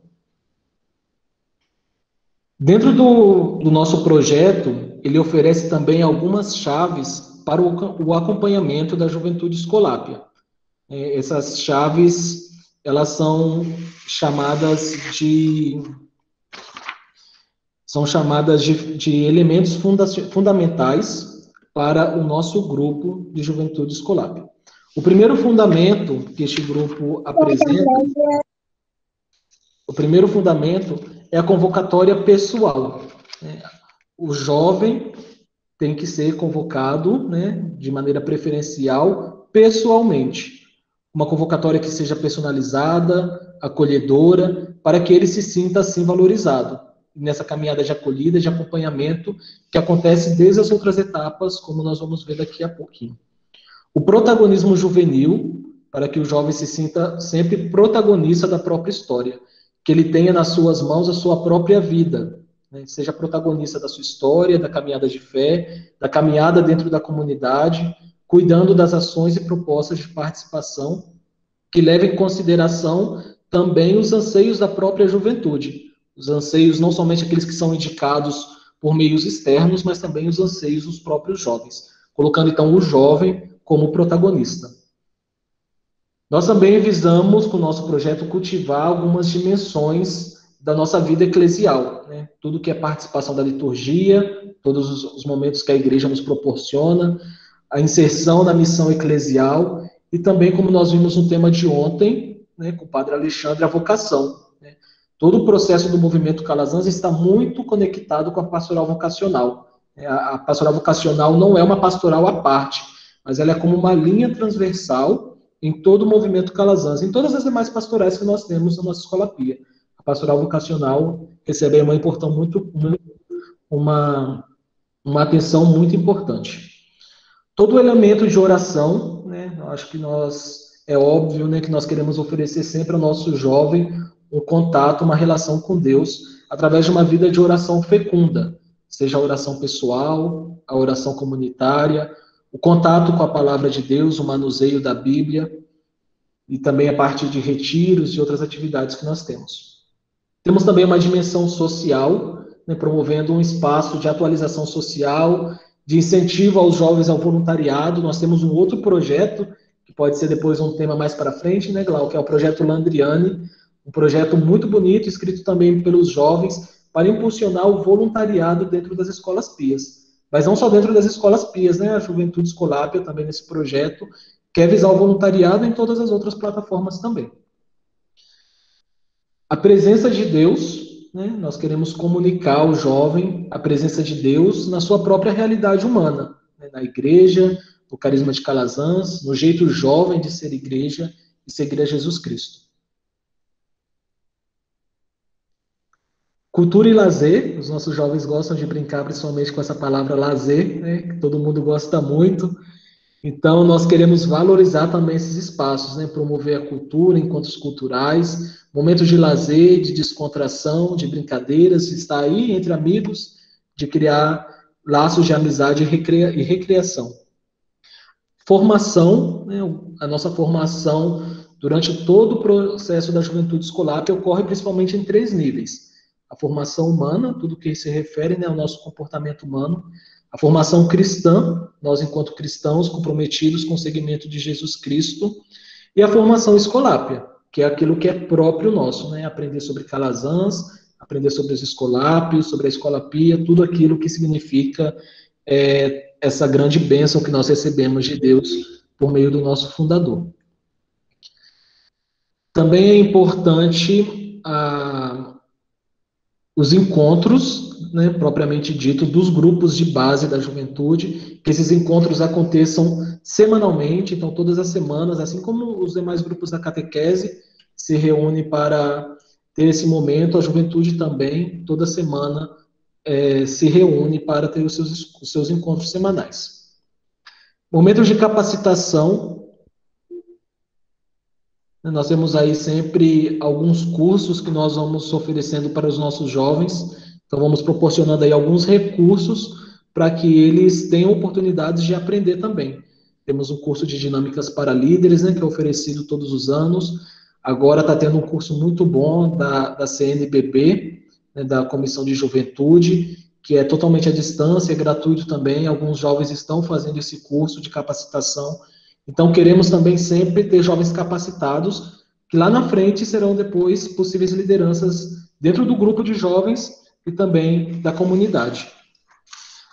F: Dentro do nosso projeto, ele oferece também algumas chaves para o acompanhamento da juventude escolápia. Essas chaves, elas são chamadas de elementos fundamentais para o nosso grupo de juventude escolápia. O primeiro fundamento que este grupo apresenta, é a convocatória pessoal. O jovem tem que ser convocado, né, de maneira preferencial, pessoalmente. Uma convocatória que seja personalizada, acolhedora, para que ele se sinta assim valorizado. Nessa caminhada de acolhida, de acompanhamento, que acontece desde as outras etapas, como nós vamos ver daqui a pouquinho. O protagonismo juvenil, para que o jovem se sinta sempre protagonista da própria história, que ele tenha nas suas mãos a sua própria vida, né? Seja protagonista da sua história, da caminhada de fé, da caminhada dentro da comunidade, cuidando das ações e propostas de participação, que levem em consideração também os anseios da própria juventude, os anseios não somente aqueles que são indicados por meios externos, mas também os anseios dos próprios jovens, colocando então o jovem como protagonista. Nós também visamos, com o nosso projeto, cultivar algumas dimensões da nossa vida eclesial, né? Tudo que é participação da liturgia, todos os momentos que a igreja nos proporciona, a inserção na missão eclesial, e também, como nós vimos no tema de ontem, né, com o padre Alexandre, a vocação, né? Todo o processo do movimento Calazans está muito conectado com a pastoral vocacional. A pastoral vocacional não é uma pastoral à parte, mas ela é como uma linha transversal em todo o movimento Calazans, em todas as demais pastorais que nós temos na nossa escolapia. A pastoral vocacional recebe uma importância uma atenção muito importante. Todo o elemento de oração, né, eu acho que é óbvio, né, que nós queremos oferecer sempre ao nosso jovem um contato, uma relação com Deus, através de uma vida de oração fecunda, seja a oração pessoal, a oração comunitária, o contato com a palavra de Deus, o manuseio da Bíblia, e também a parte de retiros e outras atividades que nós temos. Temos também uma dimensão social, né, promovendo um espaço de atualização social, de incentivo aos jovens ao voluntariado. Nós temos um outro projeto, que pode ser depois um tema mais para frente, né, Glau, que é o projeto Landriani, um projeto muito bonito, escrito também pelos jovens, para impulsionar o voluntariado dentro das escolas pias. Mas não só dentro das escolas pias, né, a Juventude Escolápia também nesse projeto quer visar o voluntariado em todas as outras plataformas também. A presença de Deus, né? Nós queremos comunicar ao jovem a presença de Deus na sua própria realidade humana, né? Na igreja, no carisma de Calazans, no jeito jovem de ser igreja e seguir a Jesus Cristo. Cultura e lazer, os nossos jovens gostam de brincar principalmente com essa palavra lazer, né? Que todo mundo gosta muito. Então, nós queremos valorizar também esses espaços, né? Promover a cultura, encontros culturais, momentos de lazer, de descontração, de brincadeiras, de estar aí entre amigos, de criar laços de amizade e recreação. Formação, né? A nossa formação durante todo o processo da juventude escolar que ocorre principalmente em 3 níveis. A formação humana, tudo que se refere, né, ao nosso comportamento humano. A formação cristã, nós enquanto cristãos comprometidos com o seguimento de Jesus Cristo. E a formação escolápia, que é aquilo que é próprio nosso, né? Aprender sobre Calazans, aprender sobre os escolápios, sobre a escolapia, tudo aquilo que significa essa grande bênção que nós recebemos de Deus por meio do nosso fundador. Também é importante os encontros, né, propriamente dito, dos grupos de base da juventude, que esses encontros aconteçam semanalmente, então todas as semanas, assim como os demais grupos da catequese se reúnem para ter esse momento, a juventude também, toda semana, se reúne para ter os seus encontros semanais. Momentos de capacitação. Nós temos aí sempre alguns cursos que nós vamos oferecendo para os nossos jovens. Então, vamos proporcionando aí alguns recursos para que eles tenham oportunidades de aprender também. Temos um curso de dinâmicas para líderes, né, que é oferecido todos os anos. Agora está tendo um curso muito bom da CNBB, né, da Comissão de Juventude, que é totalmente à distância, é gratuito também. Alguns jovens estão fazendo esse curso de capacitação. Então, queremos também sempre ter jovens capacitados, que lá na frente serão depois possíveis lideranças dentro do grupo de jovens e também da comunidade.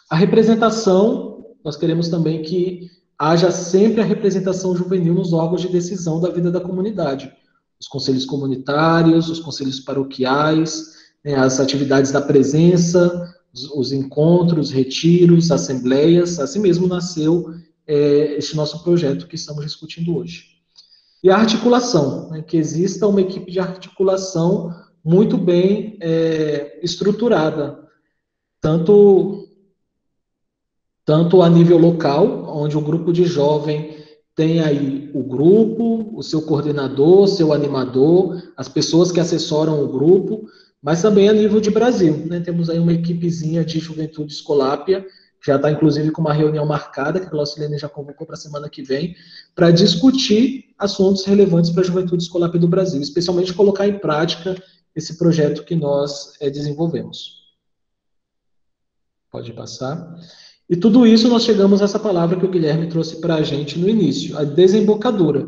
F: A representação, nós queremos também que haja sempre a representação juvenil nos órgãos de decisão da vida da comunidade. Os conselhos comunitários, os conselhos paroquiais, né, as atividades da presença, os encontros, retiros, assembleias. Assim mesmo nasceu este nosso projeto que estamos discutindo hoje. E a articulação, né, que exista uma equipe de articulação muito bem estruturada, tanto a nível local, onde o grupo de jovem tem aí o grupo, o seu coordenador, seu animador, as pessoas que assessoram o grupo, mas também a nível de Brasil, né? Temos aí uma equipezinha de Juventude Escolápia, já está inclusive com uma reunião marcada, que a Glaucilene já convocou para a semana que vem, para discutir assuntos relevantes para a Juventude Escolápia do Brasil, especialmente colocar em prática esse projeto que nós desenvolvemos. Pode passar. E tudo isso nós chegamos a essa palavra que o Guilherme trouxe para a gente no início, a desembocadura,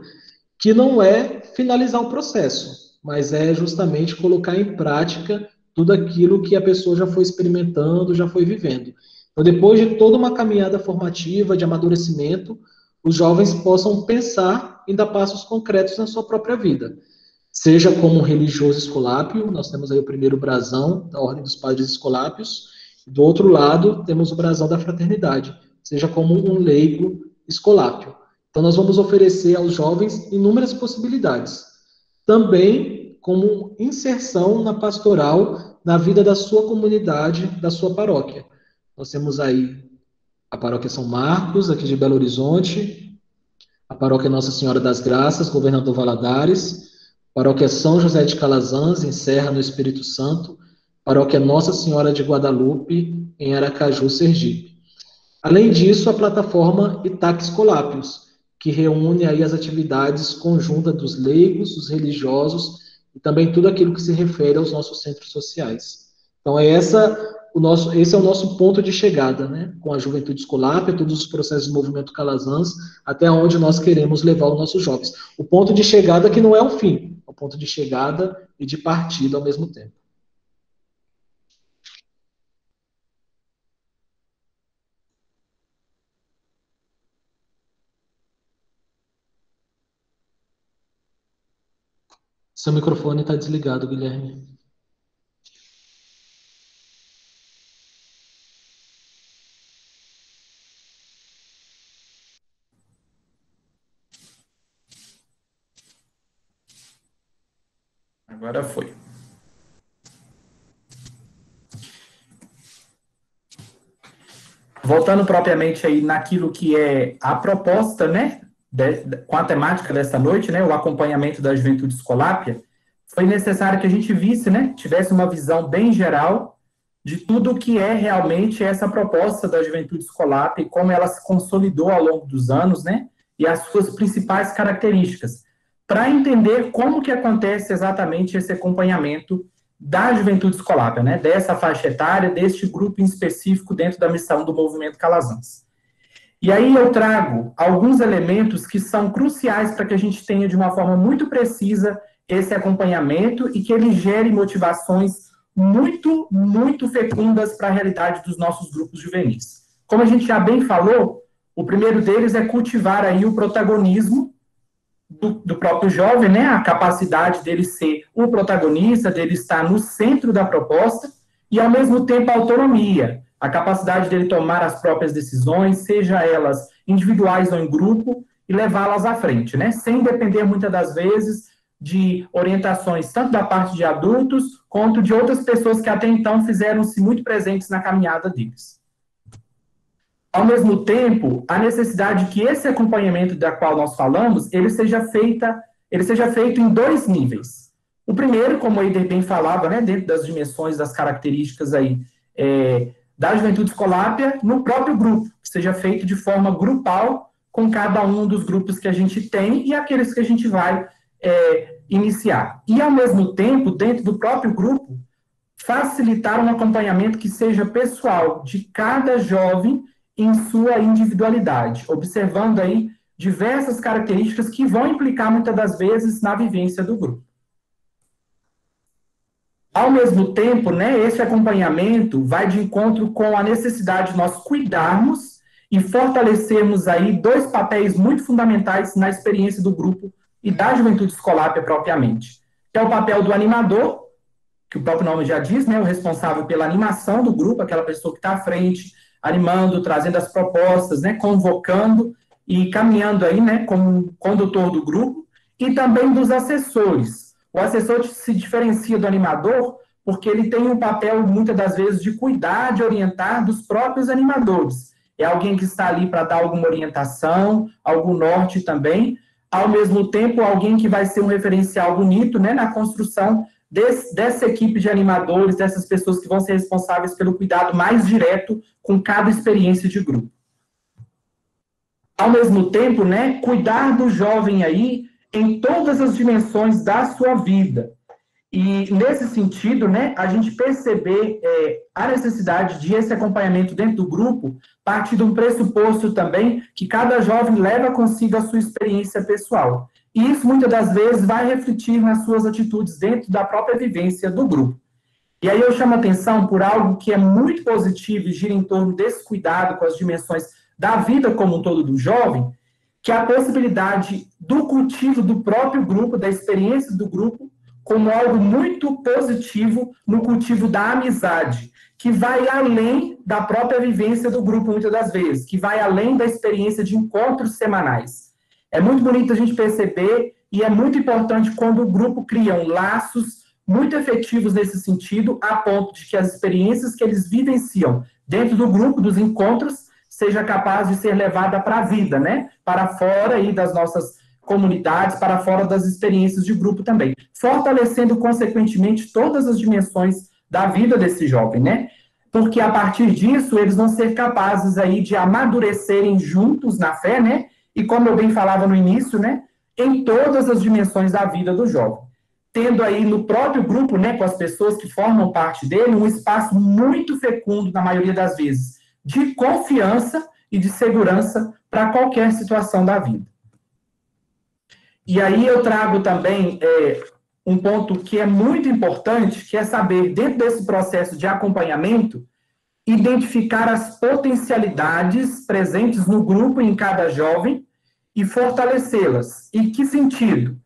F: que não é finalizar o processo, mas é justamente colocar em prática tudo aquilo que a pessoa já foi experimentando, já foi vivendo. Então, depois de toda uma caminhada formativa, de amadurecimento, os jovens possam pensar em dar passos concretos na sua própria vida. Seja como um religioso escolápio, nós temos aí o primeiro brasão da Ordem dos Padres Escolápios, do outro lado, temos o brasão da fraternidade, seja como um leigo escolápio. Então, nós vamos oferecer aos jovens inúmeras possibilidades. Também como inserção na pastoral, na vida da sua comunidade, da sua paróquia. Nós temos aí a paróquia São Marcos, aqui de Belo Horizonte, a paróquia Nossa Senhora das Graças, Governador Valadares, paróquia São José de Calazans, em Serra, no Espírito Santo, paróquia Nossa Senhora de Guadalupe, em Aracaju, Sergipe. Além disso, a plataforma Itaque Escolápios, que reúne aí as atividades conjuntas dos leigos, dos religiosos, e também tudo aquilo que se refere aos nossos centros sociais. Então, esse é o nosso ponto de chegada, né? Com a Juventude Escolápia, todos os processos do Movimento Calazans, até onde nós queremos levar os nossos jovens. O ponto de chegada que não é o fim, é o ponto de chegada e de partida ao mesmo tempo. Seu microfone está desligado, Guilherme.
B: Agora foi. Voltando propriamente aí naquilo que é a proposta, né, com a temática dessa noite, né, o acompanhamento da Juventude Escolápia, foi necessário que a gente visse, né, tivesse uma visão bem geral de tudo o que é realmente essa proposta da Juventude Escolápia e como ela se consolidou ao longo dos anos, né, e as suas principais características, para entender como que acontece exatamente esse acompanhamento da Juventude Escolápia, né, dessa faixa etária, deste grupo em específico dentro da missão do Movimento Calazans. E aí eu trago alguns elementos que são cruciais para que a gente tenha de uma forma muito precisa esse acompanhamento e que ele gere motivações muito, muito fecundas para a realidade dos nossos grupos juvenis. Como a gente já bem falou, o primeiro deles é cultivar aí o protagonismo do próprio jovem, né, a capacidade dele ser o protagonista, dele estar no centro da proposta, e ao mesmo tempo a autonomia, a capacidade dele tomar as próprias decisões, seja elas individuais ou em grupo, e levá-las à frente, né, sem depender muitas das vezes de orientações tanto da parte de adultos, quanto de outras pessoas que até então fizeram-se muito presentes na caminhada deles. Ao mesmo tempo, a necessidade que esse acompanhamento da qual nós falamos, ele seja feito em dois níveis. O primeiro, como o Eider bem falava, né, dentro das dimensões, das características aí, da Juventude Escolápia, no próprio grupo, que seja feito de forma grupal, com cada um dos grupos que a gente tem e aqueles que a gente vai iniciar. E, ao mesmo tempo, dentro do próprio grupo, facilitar um acompanhamento que seja pessoal, de cada jovem, em sua individualidade, observando aí diversas características que vão implicar muitas das vezes na vivência do grupo. Ao mesmo tempo, né, esse acompanhamento vai de encontro com a necessidade de nós cuidarmos e fortalecermos aí dois papéis muito fundamentais na experiência do grupo e da Juventude Escolápia propriamente, que é o papel do animador, que o próprio nome já diz, né, o responsável pela animação do grupo, aquela pessoa que está à frente, animando, trazendo as propostas, né, convocando e caminhando aí, né, como condutor do grupo, e também dos assessores. O assessor se diferencia do animador porque ele tem um papel, muitas das vezes, de cuidar, de orientar dos próprios animadores. É alguém que está ali para dar alguma orientação, algum norte também, ao mesmo tempo, alguém que vai ser um referencial bonito, né, na construção dessa equipe de animadores, dessas pessoas que vão ser responsáveis pelo cuidado mais direto com cada experiência de grupo. Ao mesmo tempo, né, cuidar do jovem aí em todas as dimensões da sua vida. E, nesse sentido, né, a gente perceber a necessidade de esse acompanhamento dentro do grupo, partir de um pressuposto também que cada jovem leva consigo a sua experiência pessoal. E isso, muitas das vezes, vai refletir nas suas atitudes dentro da própria vivência do grupo. E aí eu chamo a atenção por algo que é muito positivo e gira em torno desse cuidado com as dimensões da vida como um todo do jovem, que é a possibilidade do cultivo do próprio grupo, da experiência do grupo, como algo muito positivo no cultivo da amizade, que vai além da própria vivência do grupo, muitas das vezes, que vai além da experiência de encontros semanais. É muito bonito a gente perceber, e é muito importante quando o grupo cria laços muito efetivos nesse sentido, a ponto de que as experiências que eles vivenciam dentro do grupo, dos encontros, seja capaz de ser levada para a vida, né? Para fora aí das nossas comunidades, para fora das experiências de grupo também, fortalecendo, consequentemente, todas as dimensões da vida desse jovem, né? Porque, a partir disso, eles vão ser capazes aí de amadurecerem juntos na fé, né? E como eu bem falava no início, né, em todas as dimensões da vida do jovem. Tendo aí no próprio grupo, né, com as pessoas que formam parte dele, um espaço muito fecundo, na maioria das vezes, de confiança e de segurança para qualquer situação da vida. E aí eu trago também um ponto que é muito importante, que é saber, dentro desse processo de acompanhamento, identificar as potencialidades presentes no grupo, em cada jovem, e fortalecê-las. Em que sentido?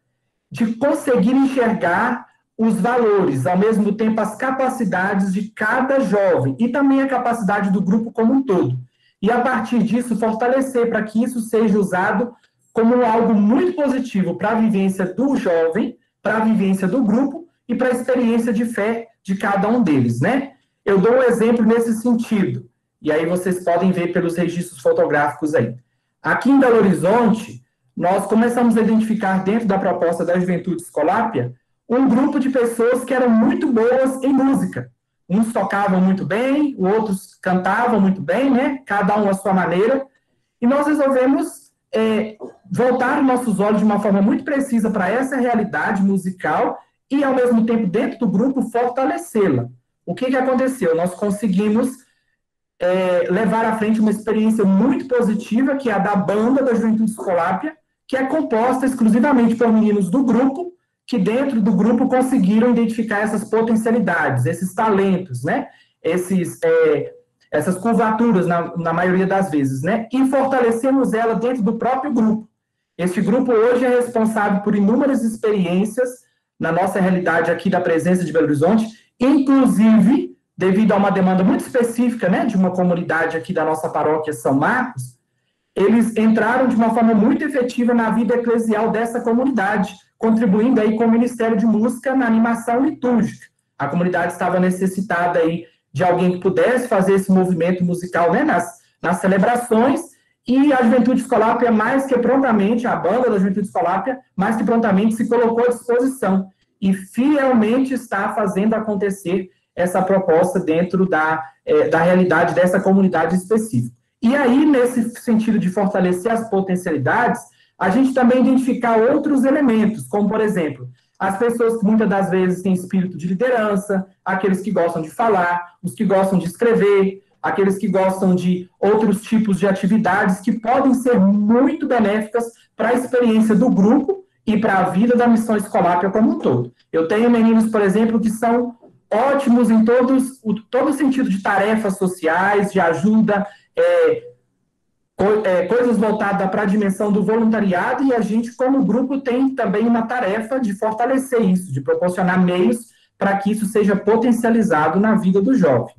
B: de conseguir enxergar os valores, ao mesmo tempo as capacidades de cada jovem e também a capacidade do grupo como um todo. E, a partir disso, fortalecer para que isso seja usado como algo muito positivo para a vivência do jovem, para a vivência do grupo e para a experiência de fé de cada um deles, né? Eu dou um exemplo nesse sentido, e aí vocês podem ver pelos registros fotográficos aí. Aqui em Belo Horizonte, nós começamos a identificar dentro da proposta da Juventude Escolápia um grupo de pessoas que eram muito boas em música. Uns tocavam muito bem, outros cantavam muito bem, né? Cada um à sua maneira. E nós resolvemos voltar os nossos olhos de uma forma muito precisa para essa realidade musical e, ao mesmo tempo, dentro do grupo, fortalecê-la. O que aconteceu? Nós conseguimos levar à frente uma experiência muito positiva, que é a da banda da Juventude Escolápia, que é composta exclusivamente por meninos do grupo, que dentro do grupo conseguiram identificar essas potencialidades, esses talentos, né? Essas curvaturas, na maioria das vezes, né? E fortalecemos ela dentro do próprio grupo. Este grupo hoje é responsável por inúmeras experiências na nossa realidade aqui da presença de Belo Horizonte, inclusive, devido a uma demanda muito específica, né, de uma comunidade aqui da nossa paróquia São Marcos, eles entraram de uma forma muito efetiva na vida eclesial dessa comunidade, contribuindo aí com o Ministério de Música na animação litúrgica. A comunidade estava necessitada aí de alguém que pudesse fazer esse movimento musical, né, nas celebrações, e a Juventude Escolápia, mais que prontamente, a banda da Juventude Escolápia, mais que prontamente se colocou à disposição e fielmente está fazendo acontecer essa proposta dentro da realidade dessa comunidade específica. E aí, nesse sentido de fortalecer as potencialidades, a gente também identificar outros elementos, como, por exemplo, as pessoas que muitas das vezes têm espírito de liderança, aqueles que gostam de falar, os que gostam de escrever, aqueles que gostam de outros tipos de atividades que podem ser muito benéficas para a experiência do grupo e para a vida da missão escolápia como um todo. Eu tenho meninos, por exemplo, que são ótimos em todo o sentido de tarefas sociais, de ajuda, coisas voltadas para a dimensão do voluntariado, e a gente, como grupo, tem também uma tarefa de fortalecer isso, de proporcionar meios para que isso seja potencializado na vida do jovem.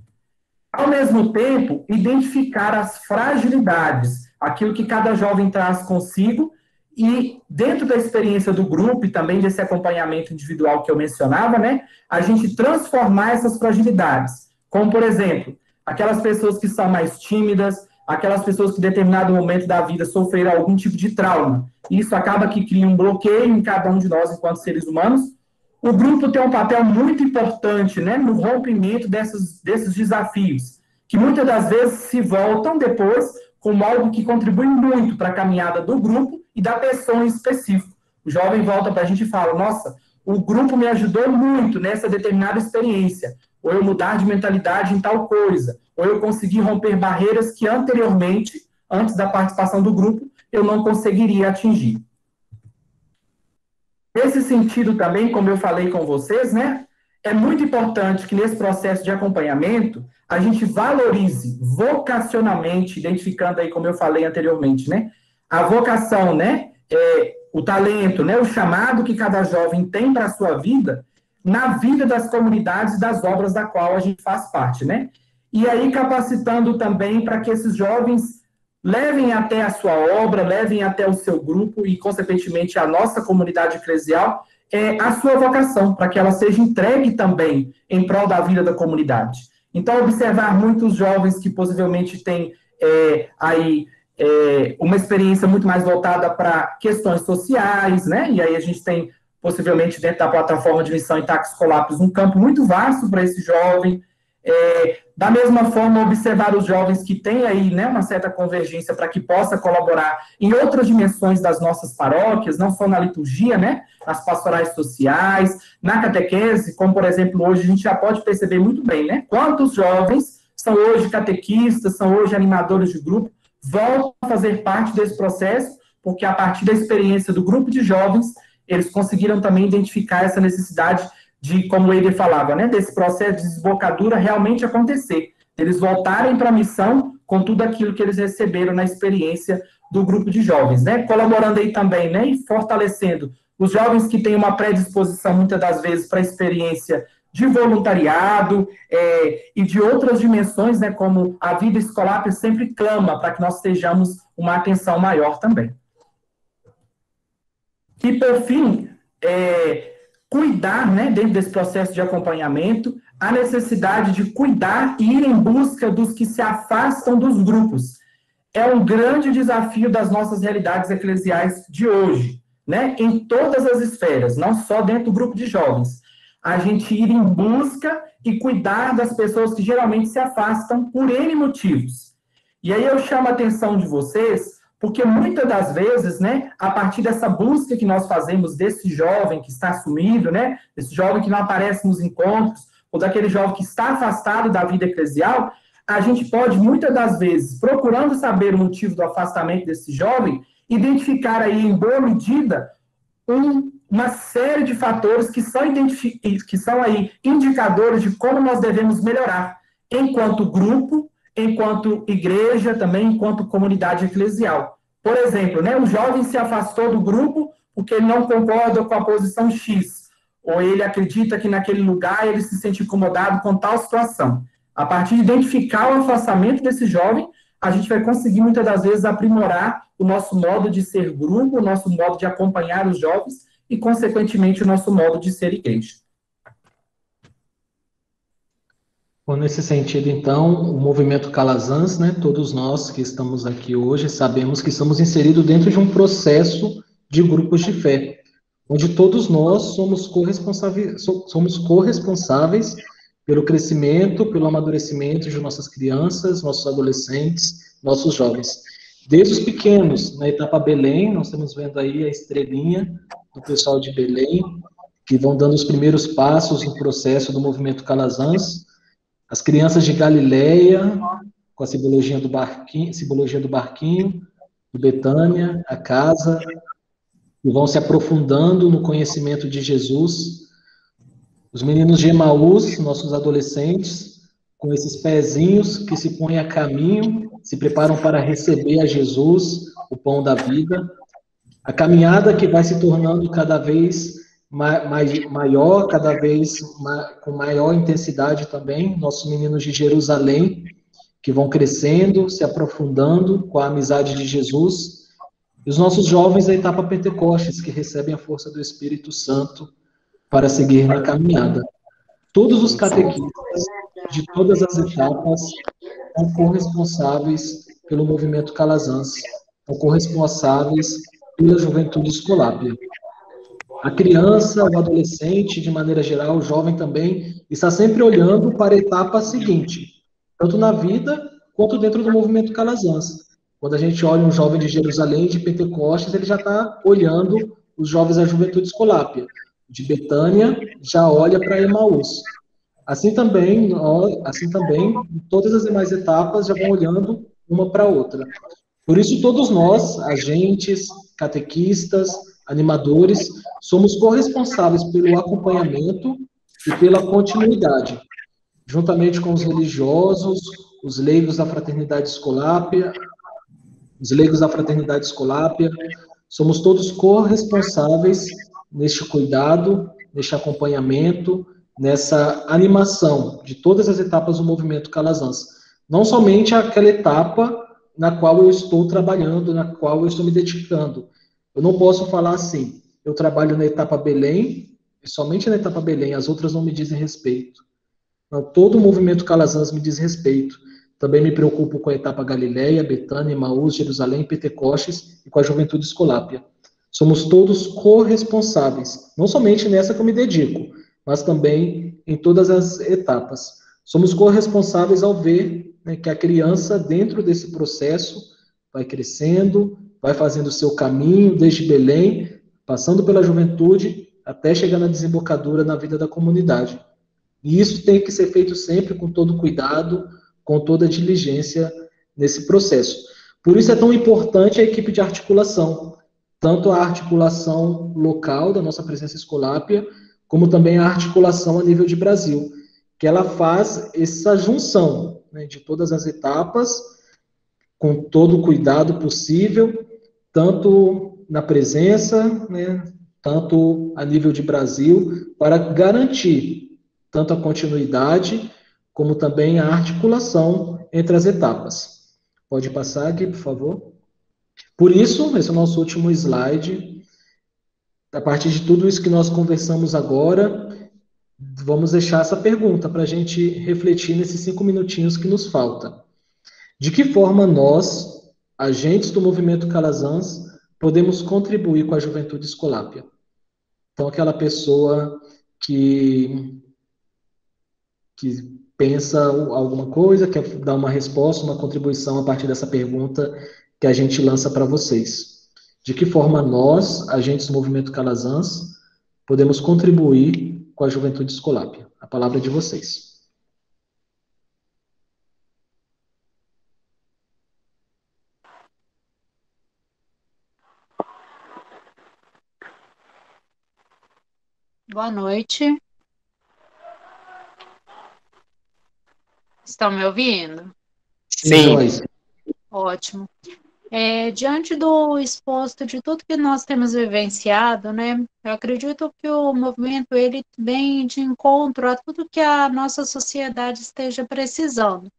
B: Ao mesmo tempo, identificar as fragilidades, aquilo que cada jovem traz consigo, e dentro da experiência do grupo e também desse acompanhamento individual que eu mencionava, né, a gente transformar essas fragilidades, como, por exemplo, aquelas pessoas que são mais tímidas, aquelas pessoas que em determinado momento da vida sofreram algum tipo de trauma. Isso acaba que cria um bloqueio em cada um de nós enquanto seres humanos. O grupo tem um papel muito importante, né, no rompimento desses desafios, que muitas das vezes se voltam depois como algo que contribui muito para a caminhada do grupo e da pessoa em específico. O jovem volta para a gente e fala, nossa, o grupo me ajudou muito nessa determinada experiência, ou eu mudar de mentalidade em tal coisa, ou eu conseguir romper barreiras que anteriormente, antes da participação do grupo, eu não conseguiria atingir. Nesse sentido também, como eu falei com vocês, né, é muito importante que nesse processo de acompanhamento, a gente valorize vocacionalmente, identificando aí, como eu falei anteriormente, né, a vocação, né, o talento, né, o chamado que cada jovem tem para a sua vida, na vida das comunidades e das obras da qual a gente faz parte, né? E aí capacitando também para que esses jovens levem até a sua obra, levem até o seu grupo e, consequentemente, a nossa comunidade eclesial, a sua vocação, para que ela seja entregue também em prol da vida da comunidade. Então, observar muitos jovens que possivelmente têm uma experiência muito mais voltada para questões sociais, né? E aí a gente tem, possivelmente, dentro da plataforma de missão Itaca Escolápios, um campo muito vasto para esse jovem. Da mesma forma, observar os jovens que têm aí, né, uma certa convergência para que possa colaborar em outras dimensões das nossas paróquias, não só na liturgia, né, nas pastorais sociais, na catequese, como, por exemplo, hoje a gente já pode perceber muito bem, né, quantos jovens são hoje catequistas, são hoje animadores de grupo, voltam a fazer parte desse processo, porque a partir da experiência do grupo de jovens, eles conseguiram também identificar essa necessidade de, como o Eider falava, né, desse processo de desbocadura realmente acontecer, eles voltarem para a missão com tudo aquilo que eles receberam na experiência do grupo de jovens, né, colaborando aí também, né, e fortalecendo os jovens que têm uma predisposição, muitas das vezes, para a experiência de voluntariado e de outras dimensões, né, como a vida escolar sempre clama para que nós estejamos uma atenção maior também. E, por fim, cuidar, né, dentro desse processo de acompanhamento, a necessidade de cuidar e ir em busca dos que se afastam dos grupos. É um grande desafio das nossas realidades eclesiais de hoje, né, em todas as esferas, não só dentro do grupo de jovens. A gente ir em busca e cuidar das pessoas que geralmente se afastam por N motivos. E aí eu chamo a atenção de vocês, porque muitas das vezes, né, a partir dessa busca que nós fazemos desse jovem que está sumido, né, desse jovem que não aparece nos encontros, ou daquele jovem que está afastado da vida eclesial, a gente pode, muitas das vezes, procurando saber o motivo do afastamento desse jovem, identificar aí, em boa medida, uma série de fatores que são aí indicadores de como nós devemos melhorar, enquanto grupo, enquanto igreja, também enquanto comunidade eclesial. Por exemplo, né, um jovem se afastou do grupo porque ele não concorda com a posição X, ou ele acredita que naquele lugar ele se sente incomodado com tal situação. A partir de identificar o afastamento desse jovem, a gente vai conseguir, muitas das vezes, aprimorar o nosso modo de ser grupo, o nosso modo de acompanhar os jovens e, consequentemente, o nosso modo de ser igreja.
F: Bom, nesse sentido, então, o movimento Calazans, né, todos nós que estamos aqui hoje sabemos que estamos inseridos dentro de um processo de grupos de fé, onde todos nós somos corresponsáveis pelo crescimento, pelo amadurecimento de nossas crianças, nossos adolescentes, nossos jovens. Desde os pequenos, na etapa Belém, nós estamos vendo aí a estrelinha do pessoal de Belém, que vão dando os primeiros passos no processo do movimento Calazans. As crianças de Galileia, com a simbologia do barquinho, do Betânia, a casa, que vão se aprofundando no conhecimento de Jesus. Os meninos de Emaús, nossos adolescentes, com esses pezinhos que se põem a caminho, se preparam para receber a Jesus, o pão da vida. A caminhada que vai se tornando cada vez maior, cada vez com maior intensidade também. Nossos meninos de Jerusalém, que vão crescendo, se aprofundando com a amizade de Jesus. E os nossos jovens da etapa Pentecostes, que recebem a força do Espírito Santo para seguir na caminhada. Todos os catequistas de todas as etapas são corresponsáveis pelo movimento Calazans, são corresponsáveis pela juventude escolápia. A criança, o adolescente, de maneira geral, o jovem também, está sempre olhando para a etapa seguinte, tanto na vida quanto dentro do movimento Calazans. Quando a gente olha um jovem de Jerusalém, de Pentecostes, ele já está olhando os jovens da juventude escolápia. De Betânia, já olha para Emaús. Assim também, todas as demais etapas já vão olhando uma para a outra. Por isso, todos nós, agentes, catequistas, animadores, somos corresponsáveis pelo acompanhamento e pela continuidade, juntamente com os religiosos, os leigos da Fraternidade Escolápia, somos todos corresponsáveis neste cuidado, neste acompanhamento, nessa animação de todas as etapas do movimento Calazans. Não somente aquela etapa na qual eu estou trabalhando, na qual eu estou me dedicando. Eu não posso falar assim, eu trabalho na etapa Belém, e somente na etapa Belém, as outras não me dizem respeito. Não, todo o movimento Calazans me diz respeito. Também me preocupo com a etapa Galileia, Betânia, Emaús, Jerusalém, Pentecostes e com a juventude escolápia. Somos todos corresponsáveis, não somente nessa que eu me dedico, mas também em todas as etapas. Somos corresponsáveis ao ver, né, que a criança, dentro desse processo, vai crescendo, vai fazendo o seu caminho desde Belém, passando pela juventude, até chegar na desembocadura na vida da comunidade. E isso tem que ser feito sempre com todo cuidado, com toda diligência nesse processo. Por isso é tão importante a equipe de articulação, tanto a articulação local da nossa presença escolápia, como também a articulação a nível de Brasil, que ela faz essa junção, né, de todas as etapas, com todo o cuidado possível, tanto na presença, né, tanto a nível de Brasil, para garantir tanto a continuidade, como também a articulação entre as etapas. Pode passar aqui, por favor. Por isso, esse é o nosso último slide. A partir de tudo isso que nós conversamos agora, vamos deixar essa pergunta para a gente refletir nesses 5 minutinhos que nos falta. De que forma nós, agentes do movimento Calazans, podemos contribuir com a juventude Escolápia? Então, aquela pessoa que pensa alguma coisa, quer dar uma resposta, uma contribuição a partir dessa pergunta que a gente lança para vocês. De que forma nós, agentes do movimento Calazans, podemos contribuir com a juventude Escolápia? A palavra é de vocês.
N: Boa noite. Estão me ouvindo?
F: Sim.
N: Ótimo. Diante do exposto de tudo que nós temos vivenciado, né, eu acredito que o movimento ele vem de encontro a tudo que a nossa sociedade esteja precisando,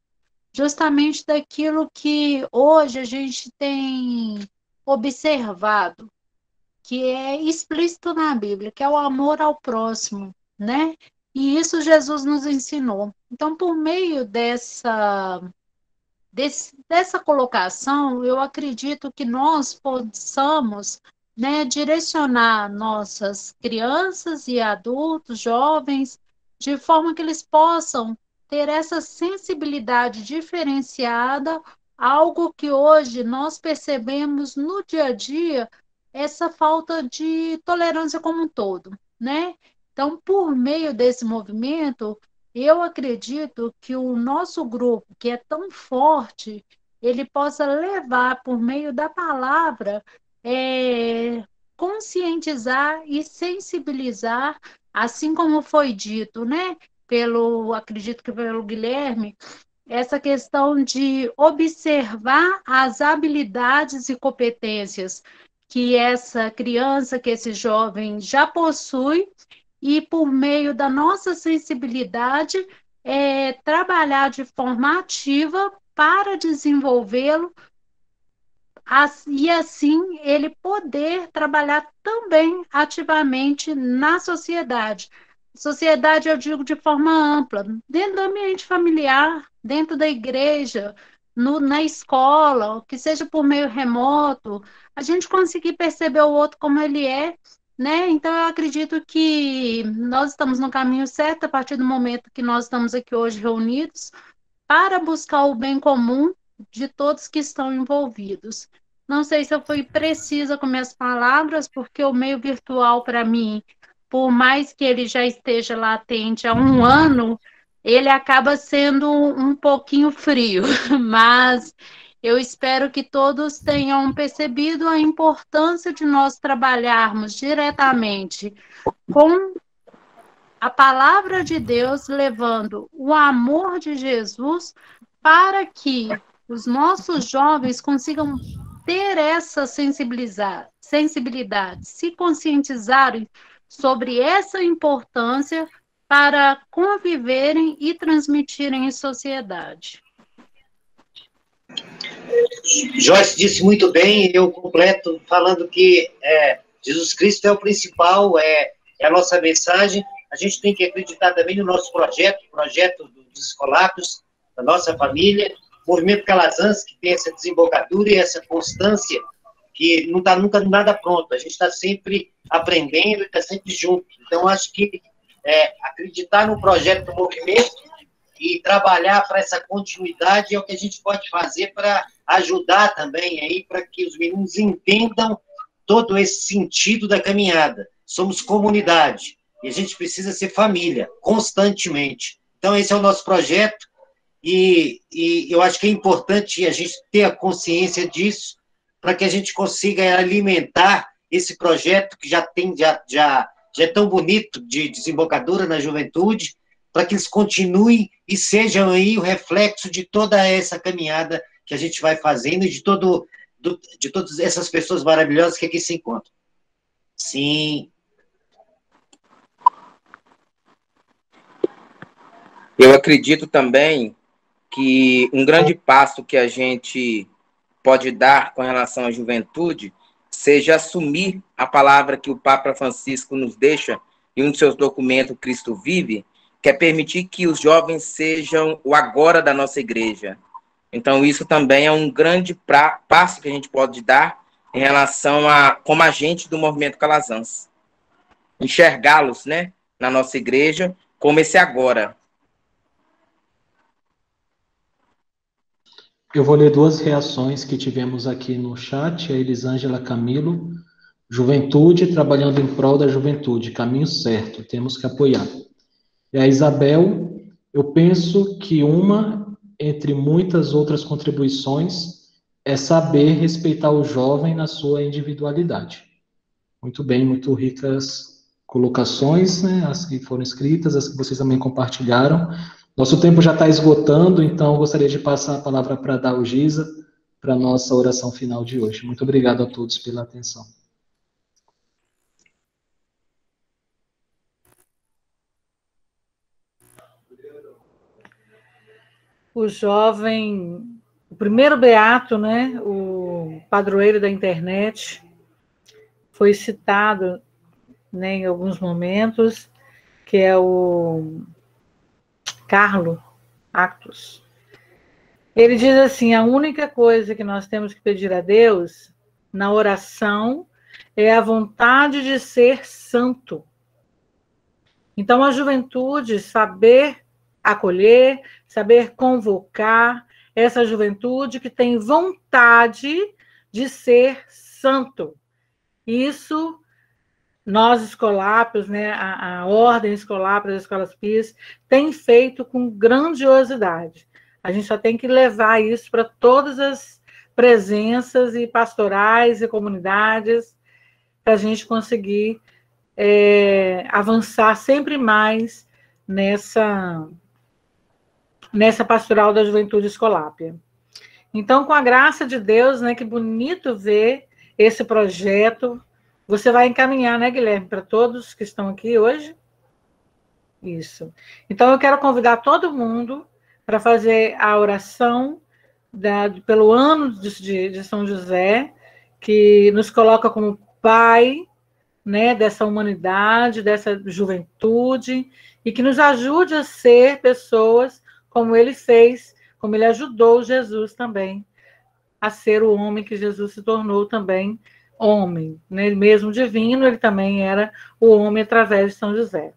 N: justamente daquilo que hoje a gente tem observado, que é explícito na Bíblia, que é o amor ao próximo, né? E isso Jesus nos ensinou. Então, por meio dessa colocação, eu acredito que nós possamos, né, direcionar nossas crianças e adultos, jovens, de forma que eles possam ter essa sensibilidade diferenciada, algo que hoje nós percebemos no dia a dia, essa falta de tolerância como um todo, né? Então, por meio desse movimento, eu acredito que o nosso grupo, que é tão forte, ele possa levar, por meio da palavra, conscientizar e sensibilizar, assim como foi dito, né? Acredito que pelo Guilherme, essa questão de observar as habilidades e competências que essa criança, que esse jovem já possui, e por meio da nossa sensibilidade, trabalhar de forma ativa para desenvolvê-lo, e assim ele poder trabalhar também ativamente na sociedade. Sociedade, eu digo de forma ampla, dentro do ambiente familiar, dentro da igreja, na escola, que seja por meio remoto, a gente conseguir perceber o outro como ele é, né? Então, eu acredito que nós estamos no caminho certo a partir do momento que nós estamos aqui hoje reunidos para buscar o bem comum de todos que estão envolvidos. Não sei se eu fui precisa com minhas palavras, porque o meio virtual, para mim, por mais que ele já esteja latente há 1 ano, ele acaba sendo um pouquinho frio, mas eu espero que todos tenham percebido a importância de nós trabalharmos diretamente com a palavra de Deus, levando o amor de Jesus para que os nossos jovens consigam ter essa sensibilidade, se conscientizarem sobre essa importância para conviverem e transmitirem em sociedade.
O: Joyce disse muito bem, eu completo falando que Jesus Cristo é o principal, é a nossa mensagem. A gente tem que acreditar também no nosso projeto dos Escolápios, da nossa família, o movimento Calazans, que tem essa desembocadura e essa constância, que não está nunca nada pronto, a gente está sempre aprendendo e está sempre junto. Então, acho que acreditar no projeto do movimento e trabalhar para essa continuidade é o que a gente pode fazer para ajudar também aí, para que os meninos entendam todo esse sentido da caminhada. Somos comunidade e a gente precisa ser família, constantemente. Então, esse é o nosso projeto e eu acho que é importante a gente ter a consciência disso para que a gente consiga alimentar esse projeto que já é tão bonito de desembocadura na juventude, para que eles continuem e sejam aí o reflexo de toda essa caminhada que a gente vai fazendo e de todas essas pessoas maravilhosas que aqui se encontram. Sim.
L: Eu acredito também que um grande passo que a gente pode dar com relação à juventude seja assumir a palavra que o Papa Francisco nos deixa em um de seus documentos, Cristo Vive, que é permitir que os jovens sejam o agora da nossa igreja. Então, isso também é um grande passo que a gente pode dar em relação a como agente do movimento Calazans. Enxergá-los, né, na nossa igreja como esse agora.
F: Eu vou ler duas reações que tivemos aqui no chat. A Elisângela Camilo: juventude trabalhando em prol da juventude, caminho certo, temos que apoiar. E a Isabel: eu penso que uma, entre muitas outras contribuições, é saber respeitar o jovem na sua individualidade. Muito bem, muito ricas colocações, né? As que foram escritas, as que vocês também compartilharam. Nosso tempo já está esgotando, então eu gostaria de passar a palavra para a Dalgisa, para a nossa oração final de hoje. Muito obrigado a todos pela atenção.
C: O jovem, o primeiro beato, né, o padroeiro da internet, foi citado, né, em alguns momentos, que é o Carlo Actus. Ele diz assim: a única coisa que nós temos que pedir a Deus na oração é a vontade de ser santo. Então, a juventude saber acolher, saber convocar essa juventude que tem vontade de ser santo. Isso, nós escolápios, né, a Ordem Escolápia das Escolas Pias, tem feito com grandiosidade. A gente só tem que levar isso para todas as presenças e pastorais e comunidades, para a gente conseguir avançar sempre mais nessa pastoral da juventude escolápia. Então, com a graça de Deus, né, que bonito ver esse projeto. Você vai encaminhar, né, Guilherme, para todos que estão aqui hoje? Isso. Então, eu quero convidar todo mundo para fazer a oração pelo ano de São José, que nos coloca como pai, né, dessa humanidade, dessa juventude, e que nos ajude a ser pessoas como ele fez, como ele ajudou Jesus também a ser o homem que Jesus se tornou também homem, né? Ele mesmo divino, ele também era o homem através de São José.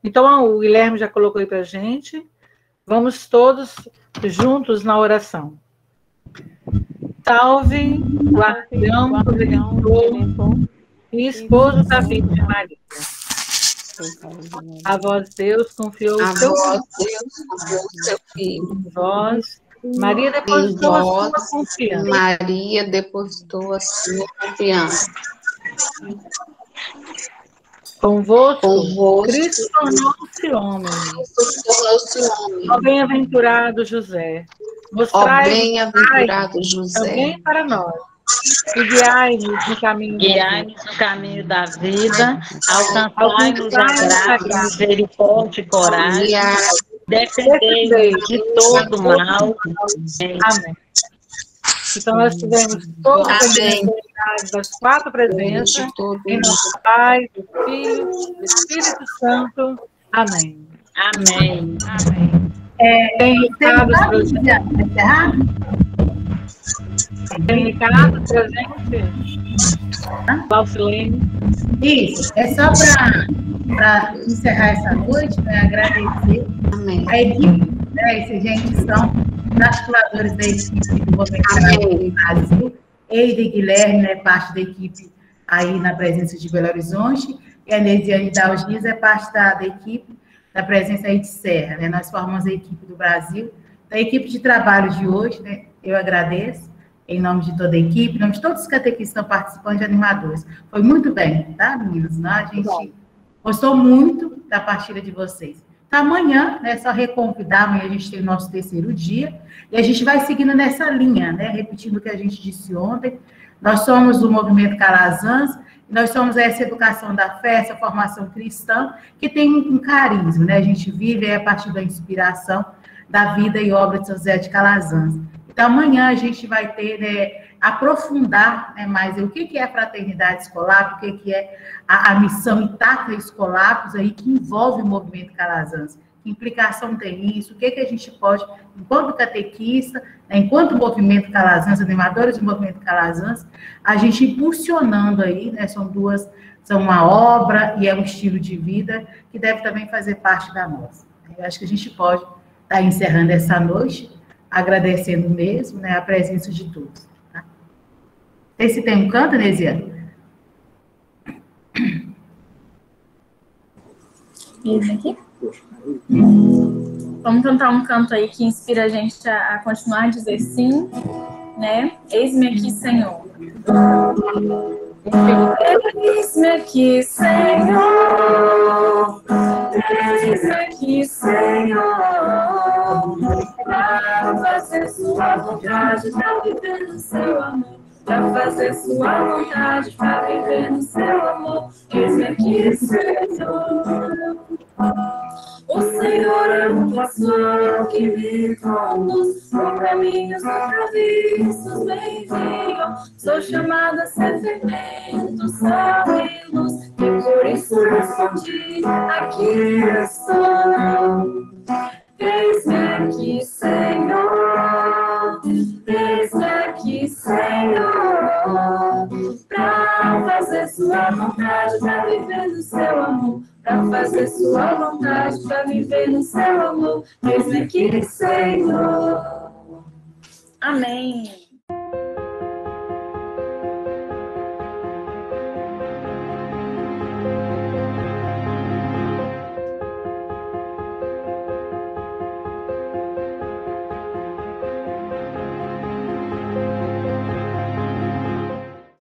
C: Então, o Guilherme já colocou aí para a gente. Vamos todos juntos na oração. Salve, guardião, protetor e esposo da Virgem Maria. A vós, Deus, confiou o seu filho. Em vós, Maria depositou a sua confiança.
I: Maria depositou a sua confiança.
C: Convosco, Cristo tornou-se homem. Ó bem-aventurado José, mostrai também para nós. E guiai-nos no caminho da vida, alcançai-nos a graça, misericórdia e coragem, defendei-nos de todo mal. Amém. Então, nós tivemos todas as oportunidades das quatro presenças, em nome do Pai, do Filho, do Espírito Santo. Amém.
N: Amém.
C: Amém. Tem recados para o Tem recado presente? Valsilene?
M: Isso, é só para encerrar essa noite, né, agradecer a equipe, né, esses gente são os articuladores da equipe do Movimento do Brasil, Eide e Guilherme, né, parte da equipe aí na presença de Belo Horizonte, e a Neziane Dalgisa é parte da equipe da presença aí de Serra, né, nós formamos a equipe do Brasil. Então, a equipe de trabalho de hoje, né, eu agradeço, em nome de toda a equipe, em nome de todos os catequistas que estão participando, de animadores. Foi muito bem, tá, meninos? Não, a gente gostou muito da partilha de vocês. Então, amanhã, né, só reconvidar, amanhã a gente tem o nosso terceiro dia, e a gente vai seguindo nessa linha, né, repetindo o que a gente disse ontem. Nós somos do Movimento Calazans, Nós somos essa educação da fé, essa formação cristã, que tem um carisma, né? A gente vive a partir da inspiração da vida e obra de São José de Calazans. Então, amanhã a gente vai ter, né, aprofundar, né, mais o que é a fraternidade escolar, o que é a missão Itaca Escolápios, aí, que envolve o movimento Calazans. Que implicação tem isso? O que a gente pode, enquanto catequista, né, enquanto movimento Calazans, animadores do movimento Calazans, a gente impulsionando aí, né, são uma obra e é um estilo de vida que deve também fazer parte da nossa. Eu acho que a gente pode estar encerrando essa noite, agradecendo mesmo, né, a presença de todos. Tá? Esse tem um canto, Neziane?
A: Esse aqui? Vamos cantar um canto aí que inspira a gente a continuar a dizer sim, né? Eis-me aqui, Senhor. Eis-me aqui, Senhor. Eis-me aqui, Senhor. Para fazer sua vontade, para viver no seu amor. Para fazer sua vontade, para viver no seu amor. Eis-me aqui, Senhor. O Senhor é um pastor que me conduz por caminhos nunca vistos, me enviam. Sou chamada a ser fermento, sal e luz, e por isso respondi, aqui estou. Eis-me aqui, Senhor. Eis-me aqui, Senhor. Para fazer sua vontade, para viver no seu amor. Para fazer sua vontade, para viver no seu amor. Eis-me aqui, Senhor. Amém.